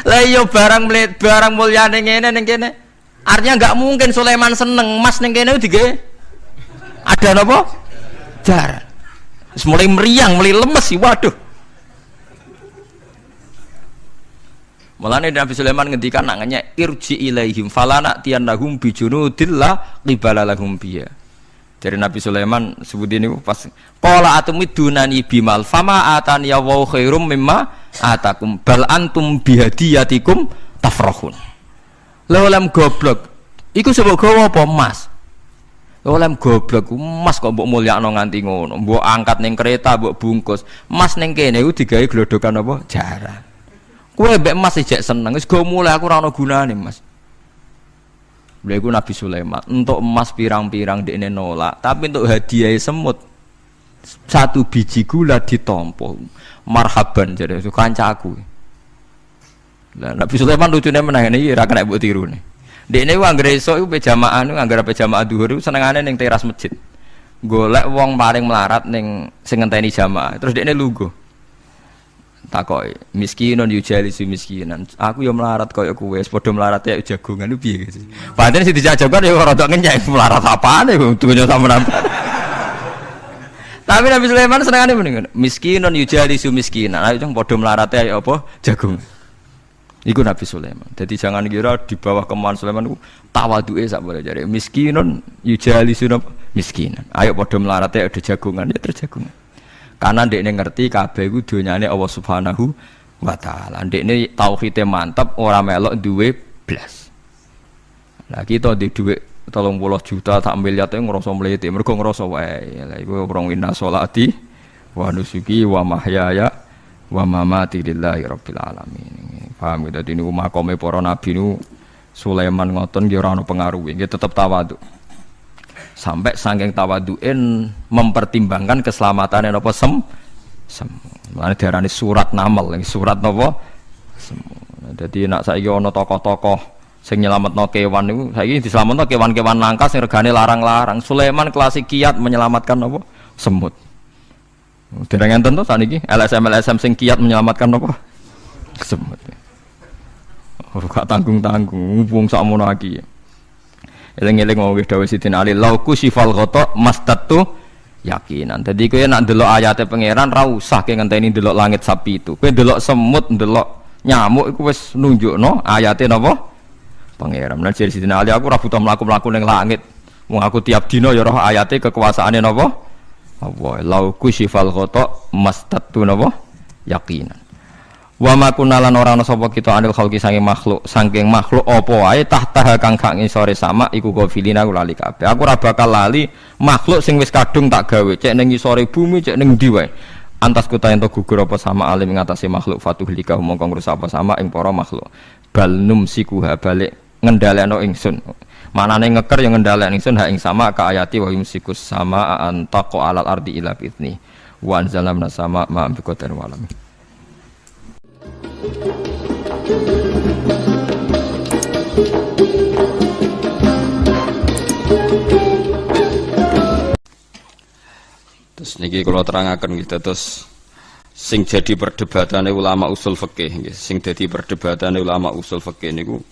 Lah yo barang mulyane ngene ning kene. Artinya enggak mungkin Sulaiman seneng emas ning kene digawe ada napa? Jaran. Wis mulai meriang, mulai lemes sih waduh. Mulane Nabi Sulaiman ngendikan nangnya irji ilaihim falana tiyanahum bijunudillah qibala lahum biya. Dari Nabi Sulaiman sebut ini pas qala atumidunani bimal fama atani ya wa khairum mimma atakum bal antum bihadiyatikum tafrahun. Lha goblok iku sebab gawa apa emas? Lha goblok emas kok mbok mulyakno nganti ngono, mbok angkat ning kereta mbok bungkus. Emas ning kene iku digawe glodokan apa? Jaran. Kowe mbek emas ijek seneng wis go mulai aku ora ana gunane Mas. Lha iku Nabi Sulaiman, untuk emas pirang-pirang dekne nolak, tapi untuk hadiah semut 1 biji gula ditampa. Marhaban jare kancaku. Lah Nabi Sulaiman lucune meneh iki ora kena mbok tirune. Dekne ku anggere esuk iku pejamaah niku anggere pejamaah zuhur senengane ning teras masjid. Golek wong paling melarat ning sing ngenteni jamaah. Terus dekne lungguh. Takoki miskinun yujalisu miskinan. Aku ya melarat kaya kowe, padha melarat ya jagongan ku piye guys. Padahal sing dijajokan ya rada ngenyek melarat apane dunya sampean. Tapi Nabi Sulaiman senengane mendingan miskinun yujalisu miskinan. Ayo padha melarat ya apa jagongan. Iku Nabi Sulaiman. Jadi jangan kira di bawah kemauan Sulaiman ku tawaduke sak boleh jare miskinun yujalisu miskinan. Ayo padha melarat ya ada jagongan ya terjagongan. Karena ndekne ngerti kabeh iku donyane Allah Subhanahu wa taala. Ndekne tauhide mantep ora melok duwe blas. Lah kita di dhuwit 30 juta tak miliar itu ngerasa mlete, mergo ngerasa wae. Lah iku wong inna sholati wa nusuki wa mahyaya wa mamati lillahi rabbil alamin. Paham gitu. Dadi niku makome para nabi niku Sulaiman ngoten nggih ora ana pengaruhe, nggih tetep tawadhu. Sampai saking tawaduin mempertimbangkan keselamatan napa Mulane diarani surat namal, surat napa Jadi nak saiki ana tokoh-tokoh sing nyelametno kewan niku saiki diselametno kewan-kewan langka sing regane larang-larang. Sulaiman klasik kiat menyelamatkan napa? Semut. Dereng enten to saniki LSM sing kiat menyelamatkan napa? Semut. Ora tanggung-tanggung wong sakmono iki. Eling-eling mau wis dawuh Sidin Ali lauku sifal ghata mastatu yakinan. Dadi kowe nek ndelok ayate pangeran ra usah ke ngenteni ndelok langit sapi itu. Kowe ndelok semut, ndelok nyamuk iku wis nunjukno ayate napa? Pangeran. Lan jare Sidin Ali aku ora butuh mlaku-mlaku ning langit. Wong aku tiap dina ya roh ayate kekuasaane napa? Allah lau kusyifal ghata mastattu napa yaqinan wa ma kunalan ora ana sapa kita anil khalqi saking makhluk apa wae tahta kang gak ngisore sama iku gofilina lali kabeh aku ora bakal lali makhluk sing wis kadung tak gawe cek ning ngisore bumi cek ning ndi wae antas kuta ento gugur apa sama alim ngatasi makhluk fatuhlika mongko ngrusak apa sama ing para makhluk bal numsikuha balik ngendhalekno ingsun manane ngeker yang ngendhalekno ingsun ha ing sama ka ayati wa yumsikus sama antaqo alal ardi ila bitni wa anzalamna sama ma bi qatar walam. Terus niki kula terangaken gitu terus sing jadi perdebatane ulama usul fikih nggih sing dadi perdebatane ulama usul fikih niku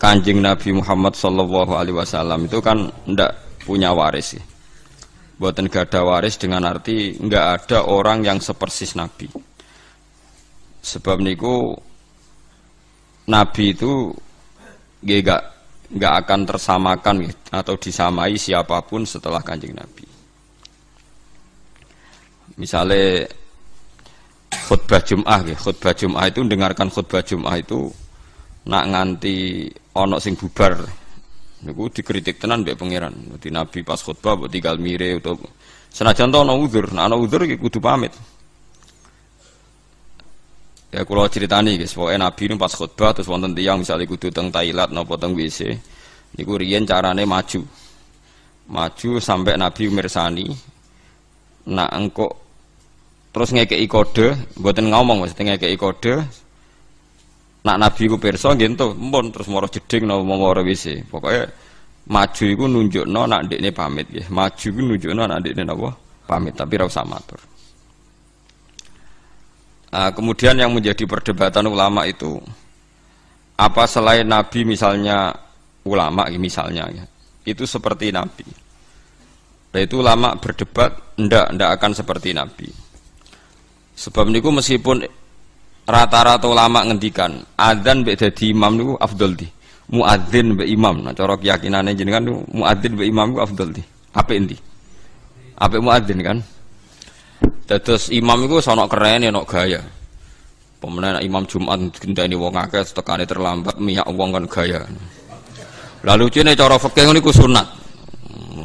Kanjeng Nabi Muhammad sallallahu alaihi wasallam itu kan ndak punya waris sih. Mboten gadah waris dengan arti enggak ada orang yang sepersis Nabi. Sebab niku Nabi itu enggak akan tersamakan atau disamai siapapun setelah Kanjeng Nabi. Misalnya khutbah Jum'ah khutbah Jum'ah itu dengarkan khutbah Jum'ah itu nak nganti ana sing bubar niku dikritik tenan mbek pangeran. Dadi Nabi pas khutbah mbok tinggal mire utawa senajan to ana uzur, nek ana uzur iki kudu pamit. Ya kula critani guys, pokoke Nabi ini pas khutbah terus wonten tiyang misalnya kudu teng toilet napa teng WC. Niku riyen carane maju. Maju sampai Nabi mirsani nak engko terus ngekeki kode, mboten ngomong mesti ngekeki kode. Nak Nabi ku pirsa nggih ento, mumpun terus mara jeding napa mara WC. Pokoke maju iku nunjukno nak ndekne pamit nggih. Maju iku nunjukno nak ndekne napa pamit, tapi ora usah matur. Kemudian yang menjadi perdebatan ulama itu apa selain Nabi misalnya ulama misalnya itu seperti Nabi. Nah itu ulama berdebat ndak akan seperti Nabi. Sebab niku meskipun rata-rata ulama ngendikan adzan mbek dadi imam niku afdol di. Muadzin mbek imam. Nah cara keyakinane jenengan niku muadzin mbek imam niku afdol di. Apik endi? Apik muadzin kan? Dados imam iku sono keren ya ono gaya. Pemenang imam Jumat gendani wong akeh tekane terlambat miyak wong kan gaya. Lalu lucune cara fikih niku sunat.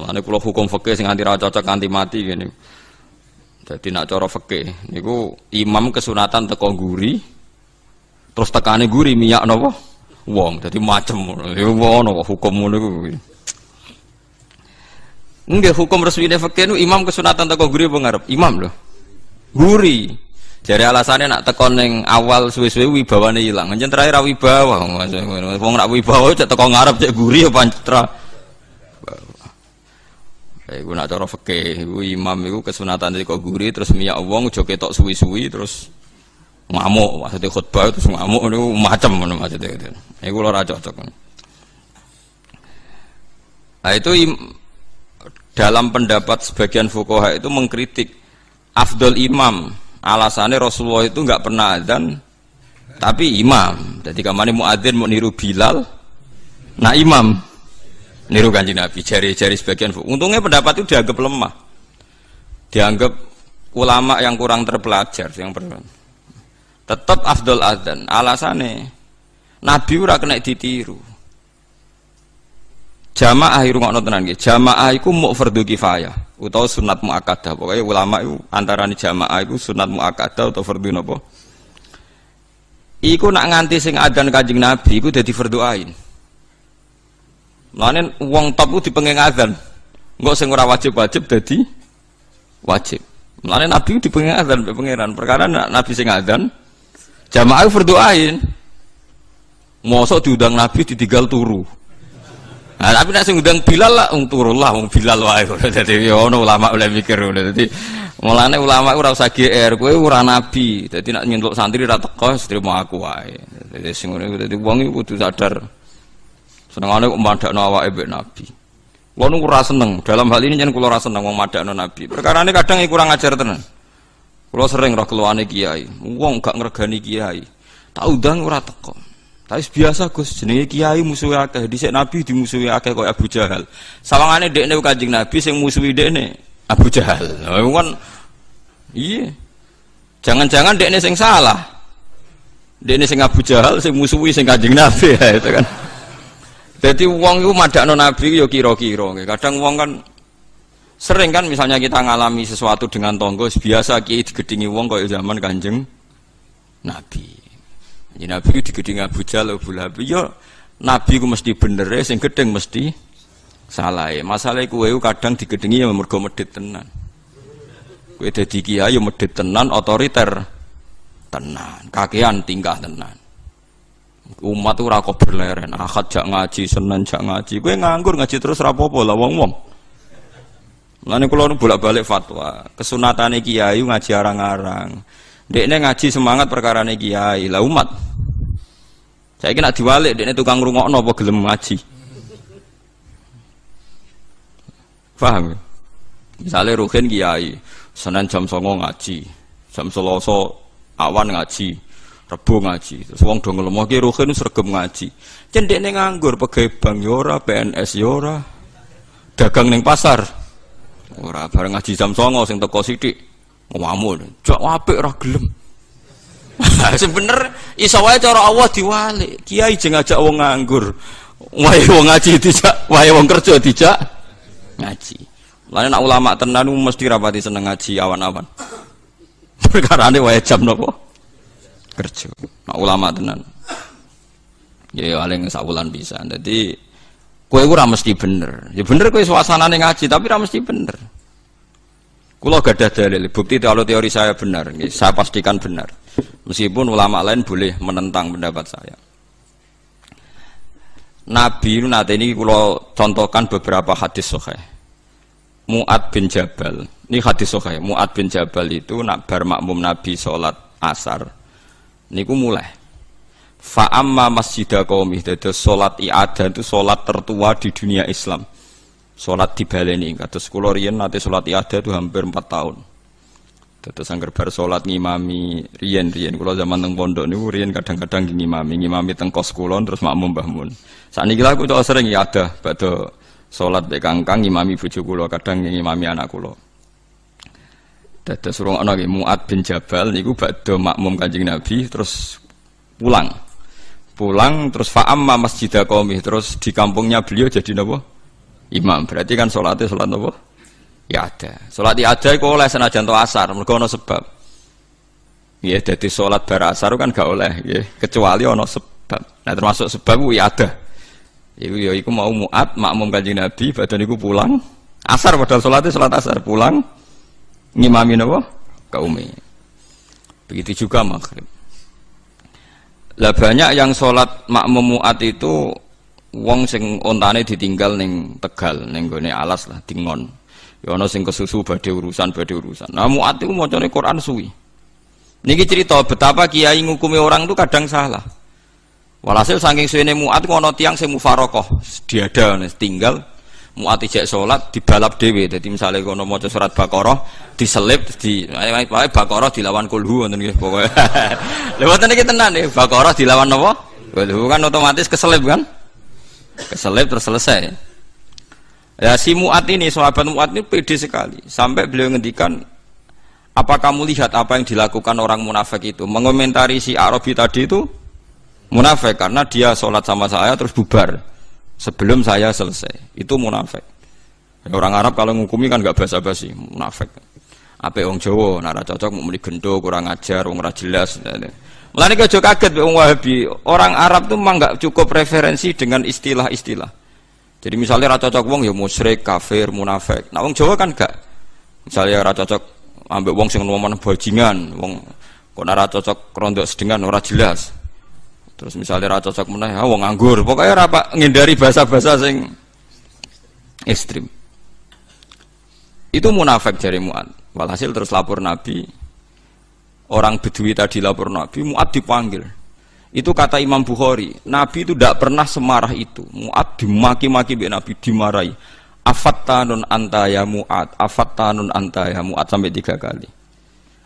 Ane kula hukum fikih sing anti ra cocok anti mati ngene. Dadi nak cara fikih niku imam kesunatan teko guri terus tekane guri miyak napa wong. Dadi macem ngono hukum ngono niku. Nggih hukum resmine fikih niku imam kesunatan teko guri apa ngarep? Imam lho. Guri. Jare alasane nak teko ning awal suwe-suwe wibawane ilang. Njen terakhir ra wibawa. Wong nak wibawa cek teko ngarep cek guri apa pancetra. Iku nak cara fikih, iku imam iku kesunatan teko guri terus miyak wong aja ketok suwi-suwi terus ngamuk. Maksudnya khutbah terus ngamuk niku macem ngono maksudnya. Iku ora cocok. Nah itu dalam pendapat sebagian fuqaha itu mengkritik afdol imam. Alasannya Rasulullah itu enggak pernah adzan tapi imam. Jadi kamane muadzin mau niru Bilal. Nah imam niru Kanjeng Nabi jari-jari sebagian. Untungnya pendapat itu dianggap lemah. Dianggap ulama yang kurang terpelajar yang tetap afdol adzan. Alasannya Nabi ora kena ditiru. Jamaah irungokno tenan nggih. Jamaah iku muk fardhu kifayah utawa sunat muakkadah. Pokoke ulama iku antarané jamaah iku sunat muakkadah utawa fardhu napa? Iku nak nganti sing adzan Kanjeng Nabi iku dadi fardhu ain. Lane wong top ku dipenging adzan. Engko sing ora wajib-wajib dadi wajib. Lane Nabi dipenging adzan mbek pangeran. Perkara Nabi sing adzan jamaah fardhu ain. Mosok diundang Nabi ditinggal turu. Nah, tapi nek sing ngundang Bilal lah turun lah wong Bilal wae. Dadi ono ulama oleh mikir ngono. Dadi mulane ulama ora usah GR, kowe ora nabi. Dadi nek nyentuk santri ra teko trimo aku wae. Dadi sing ngono iku dadi wong iku kudu sadar. Senengane kok madakno awake mbek nabi. Kulo nu ora seneng. Dalam hal ini yen kulo ora seneng wong madakno nabi. Perkarane kadang kurang ajar tenan. Kulo sering roh keluane kiai. Wong gak ngregani kiai. Tak undang ora teko. Tapi biasa Gus, jenenge kiai musuhi akeh, dhisik Nabi dimusuhi akeh kaya Abu Jahal. Sawangane dekne Kanjeng Nabi sing musuhi dekne Abu Jahal. Lha kan iya. Jangan-jangan dekne sing salah. Dekne sing Abu Jahal sing musuhi sing Kanjeng Nabi ya itu kan. Jadi wong iku madakno Nabi ya kira-kira. Kadang wong kan sering kan misalnya kita ngalami sesuatu dengan tonggo biasa kiai digedingi wong kaya zaman Kanjeng Nabi. Jadi Nabi digedingi Abu Jahal, Abu Lahab. Ya Nabi ku mesti bener, sing gedeng mesti salah. Masalah kowe kadang digedingi ya mergo medhit tenan. Kowe dadi kiai ya medhit tenan, otoriter tenan, kakean tingkah tenan. Umat ora kok berleren, Ahad jak ngaji, Senin jak ngaji. Kowe nganggur ngaji terus ra apa-apa lah wong-wong. Mulane kula bolak-balik fatwa, kesunatane kiai ngaji arang-arang. Dekne ngaji semangat perkarane kiai, lah umat. Saiki nek diwalik dekne tukang ngrungokno apa gelem ngaji. Paham ya? Misale Ruhin kiai, Senin jam 09.00 ngaji, jam Selasa awan ngaji, Rebo ngaji. Terus wong do ngelemah ki Ruhin sregep ngaji. Cendekne nganggur, pegawai bank ya ora, PNS ya ora. Dagang ning pasar. Ora bareng ngaji jam 09.00 sing teko sithik. Ngomong, jak apik ora gelem. Sebener iso wae cara Allah diwalik. Kiai jeng ngajak wong nganggur. Wae wong ngaji dijak, wae wong kerja dijak ngaji. Lane nek ulama tenan mesti rapati seneng ngaji awan-awan. Perkarane wae jam napa? Kerja. Nek ulama tenan. Ya paling sawulan bisa. Dadi kowe ora mesti bener. Ya bener kowe suasanane ngaji tapi ora mesti bener. Kulo gadah dalil, bukti kalau teori saya benar, saya pastikan benar. Meskipun ulama lain boleh menentang pendapat saya. Nabi nanti ini kulo contohkan beberapa hadis sahih. Mu'ad bin Jabal, ini hadis sahih. Mu'ad bin Jabal itu nak bar makmum Nabi sholat asar. Niku mulai. Fa'amma masjidah qaumih, dados sholat i'adah itu sholat tertua di dunia Islam. Sholat dibaleni, kados kula riyen nate sholat i'adah itu hampir 4 tahun. Dados angger bar sholat ngimami riyen kula zaman teng pondok niku riyen kadang-kadang ngimami teng kos kula terus makmum Mbah Mun. Sakniki lha kula sering i'adah badhe sholat mek kangkang ngimami bojo kula, kadang ngimami anak kula. Dados rungokno nggih Mu'ad bin Jabal niku badhe makmum Kanjeng Nabi terus pulang terus fa'amma masjidah qaumih terus di kampungnya beliau jadi napa? Imam. Berarti kan sholatnya sholat apa? Ya ada. Sholat ya ada kok oleh senajan to asar, mergo ana sebab. Ya dadi sholat bar asar kan gak oleh, ya. Kecuali ana sebab. Nah termasuk sebab ya ada. Iku mau Mu'ad makmum Kanjeng Nabi, badan iku pulang asar padahal sholatnya sholat asar, pulang ngimami napa? Kaume. Begitu juga maghrib. Lah banyak yang sholat makmum Mu'ad itu wong sing ontane ditinggal ning Tegal ning gone alas lah dingon. Ya ana sing kesusu badhe urusan. Nah Mu'ad iku macane Quran suwi. Niki cerita betapa kiai ngukumi orang itu kadang salah. Walhasil saking suwene Mu'ad ku ana tiyang sing mufaraqah, diada tinggal Mu'ad ijek salat dibalap dhewe. Dadi misale kono maca surat Baqarah diselip di wae Baqarah dilawan kulhu ngoten nggih pokoke. Lha wonten iki tenan nggih Baqarah dilawan napa? Kulhu kan otomatis keselip kan? Keselip terus selesai. Ya si Mu'ad ini, sahabat Mu'ad ini pede sekali. Sampai beliau ngendikan, apa kamu lihat apa yang dilakukan orang munafik itu? Mengomentari si Arabi tadi itu munafik karena dia sholat sama saya terus bubar sebelum saya selesai. Itu munafik. Orang Arab kalau ngukumi kan gak basa-basi, munafik. Apa wong Jawa, nara cocok mau muni gendo, kurang ajar, wong ra jelas. Mulane aja kaget wong Wahabi. Orang Arab tuh memang enggak cukup referensi dengan istilah-istilah. Jadi misalnya ra cocok wong ya musyrik, kafir, munafik. Nah wong Jawa kan enggak. Misalnya ra cocok ambek wong sing ngomong bajingan, wong kok ora cocok rondok sedengan ora jelas. Terus misalnya ra cocok meneh wong nganggur. Pokoknya ra ngindari bahasa-bahasa sing ekstrim. Itu munafik jari Mu'ad. Walhasil terus lapor Nabi. Orang Bedui tadi lapor Nabi, Mu'ad dipanggil. Itu kata Imam Bukhari, Nabi itu tidak pernah semarah itu. Mu'ad dimaki-maki Nabi, dimarahi. Afattanun anta ya Mu'ad, afattanun anta ya Mu'ad sampai 3 kali.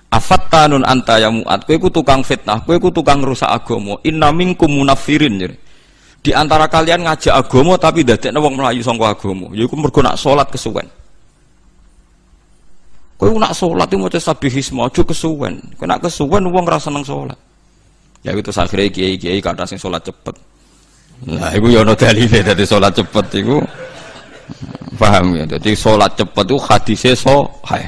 Afattanun anta ya Mu'ad, kowe iku tukang fitnah, kowe iku tukang rusak agama. Inna minkum munafirin. Di antara kalian ngajak agama tapi dadekne wong mlayu sangka agama. Ya iku mergo nak salat kesuwen. Kowe nak salat iku maca sabihisme aja kesuwen. Kowe nak kesuwen wong ora seneng salat. Ya itu akhirnya kiai-kiai kata sing salat cepet. Nah, iku ya ana dalile dadi salat cepet iku. Paham ya? Dadi salat cepet itu hadise sahih.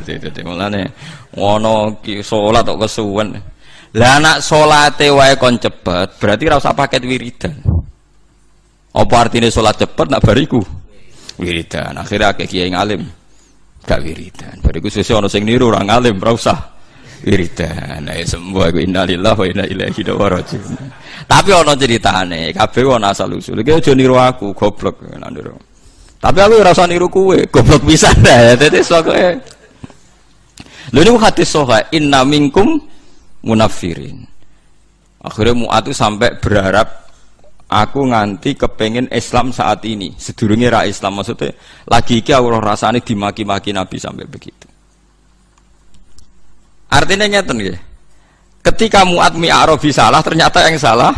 Dadi mulane ngono ki salat kok kesuwen. Lah nek salate wae kon cepet, berarti ora usah paket wiridan. Apa artine salat cepet nak bariku wiridan. Akhirnya akeh kiai ngalim gak wiridan. Bariku sesuk ana sing niru ora ngalim ora usah wiridan. Nah semua iku innalillahi wa inna ilaihi raji'un. Tapi ana ceritane, kabeh ana asal usul. Iki aja niru aku, goblok nandiro. Tapi aku ora usah niru kowe, goblok pisan dah. Dadi sokoe. Lha niku hadis sahih, inna minkum munafirin. Akhirnya Mu'ad itu sampai berharap aku nganti kepengen Islam saat ini. Sedurunge ra Islam, maksudnya lagi iki aku rasane dimaki-maki Nabi sampai begitu. Artinya nyeten nggih. Ketika Mu'ad mi'arabi salah, ternyata yang salah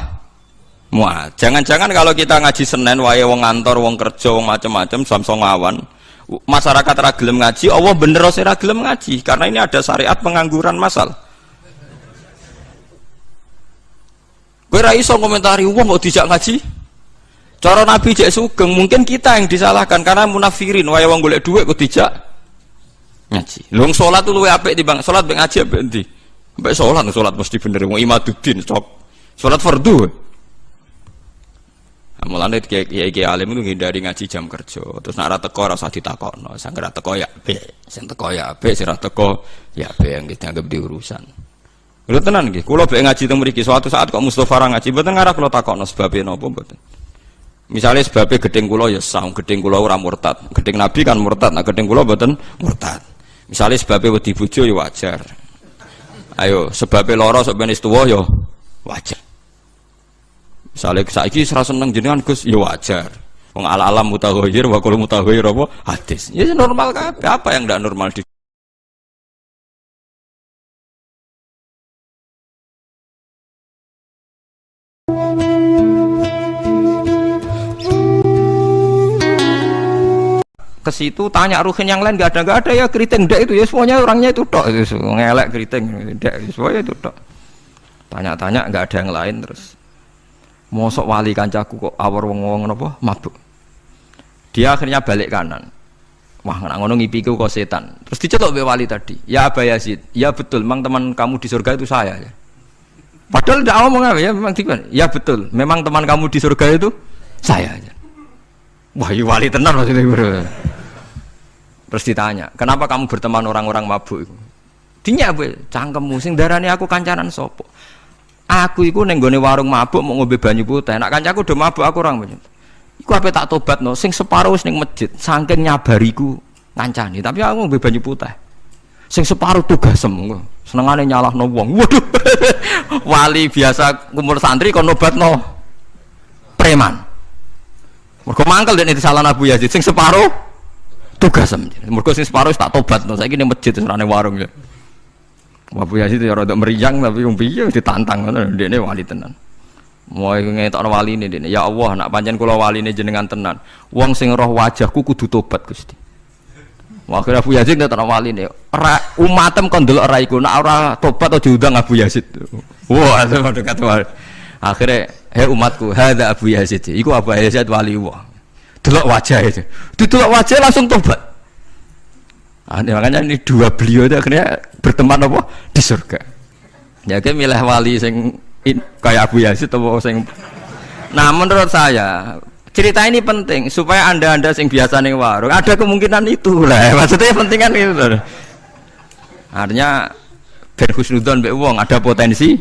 Mu'ad. Jangan-jangan kalau kita ngaji Senin wae wong ngantor, wong kerja, wong macam-macam samsung awan, masyarakat ra gelem ngaji, Allah bener ora gelem ngaji karena ini ada syariat pengangguran masal. Kowe ra iso komentari wong kok dijak ngaji. Cara Nabi jek sugeng, mungkin kita yang disalahkan karena munafirin wae wong golek dhuwit kok dijak ngaji. Lho salat ku luwih apik timbang salat mek ngaji apik endi? Mbek salat mesti bener wong imaduddin cok. Salat fardu. Mulane kiai alim itu ngindari ngaji jam kerja. Terus nek ora teko ora usah ditakokno. Sing ora teko ya apik, sing teko ya apik, sing ora teko ya apik yang dianggap diurusan. Lho tenan nggih, kula bek ngaji teng mriki suatu saat kok Mustofa ra ngaji mboten ngarep kula takokno sebabe napa mboten. Misale sebabe gedeng kula ya sah, gedeng kula ora murtad. Gedeng Nabi kan murtad, nek gedeng kula mboten murtad. Misale sebabe wedi bojo ya wajar. Ayo, sebabe lara sok ben tuwa ya wajar. Misale saiki ora seneng jenengan Gus ya wajar. Wong alam mutaghayyir wa kullu mutaghayyir apa hadis. Ya normal kabeh, apa yang ndak normal di ke situ tanya ruhin yang lain nggak ada ya keriting ndak itu ya semuanya orangnya itu tok itu ngelek keriting ndak semuanya itu tok. Tanya-tanya nggak ada yang lain terus. Mosok wali kancaku kok awor wong-wong napa mabuk. Dia akhirnya balik kanan. Wah, nak ngono ngipiku kok setan. Terus dicetok be wali tadi. Ya Aba Yazid, ya betul, memang teman kamu di surga itu saya ya. Padahal tidak ngomong apa ya, memang tiba. Ya betul, memang teman kamu di surga itu saya aja. Wah, ya wali tenar maksudnya bro. Terus ditanya, kenapa kamu berteman orang-orang mabuk itu? Dinya be, cangkemmu sing darani aku kancanan sopo. Aku iku ning gone warung mabuk mau ngombe banyu putih. Nek kancaku do mabuk aku orang banyu. Iku ape tak tobatno, sing separo wis ning masjid, saking nyabariku ngancani, tapi aku ngombe banyu putih. Sing separo tugasem engko. Senengane nyalahno wong. Waduh. Wali biasa kumpul santri kon nobatno preman. Mergo mangkel dene disalahno Abu Yazid sing separo tugasem. Mergo sing separo wis tak tobatno, saiki ning masjid ora ning warung ya. Abu Yazid ya rada meriang tapi wong piye ditantang ngono ndekne wali tenan. Moe ngetokno waline ndekne. Ya Allah, nak pancen kula waline jenengan tenan. Wong sing roh wajahku kudu tobat Gusti. Akhire Abu Yazid ngetokno waline. Ora umatem kon ndelok ora iku, nak ora tobat aja diundang Abu Yazid. Wah, dekat wali. Akhire umatku, hadza Abu Yazid. Iku Abu Yazid wali Allah. Delok wajah itu. Didelok wajah langsung tobat. Makanya ini dua beliau itu akhirnya berteman apa di surga. Ya kayak milih wali sing kayak Abu Yazid atau sing. Nah menurut saya cerita ini penting supaya anda sing biasa ning warung ada kemungkinan itu lah. Maksudnya penting kan itu. Artinya ben husnudzon mbek wong ada potensi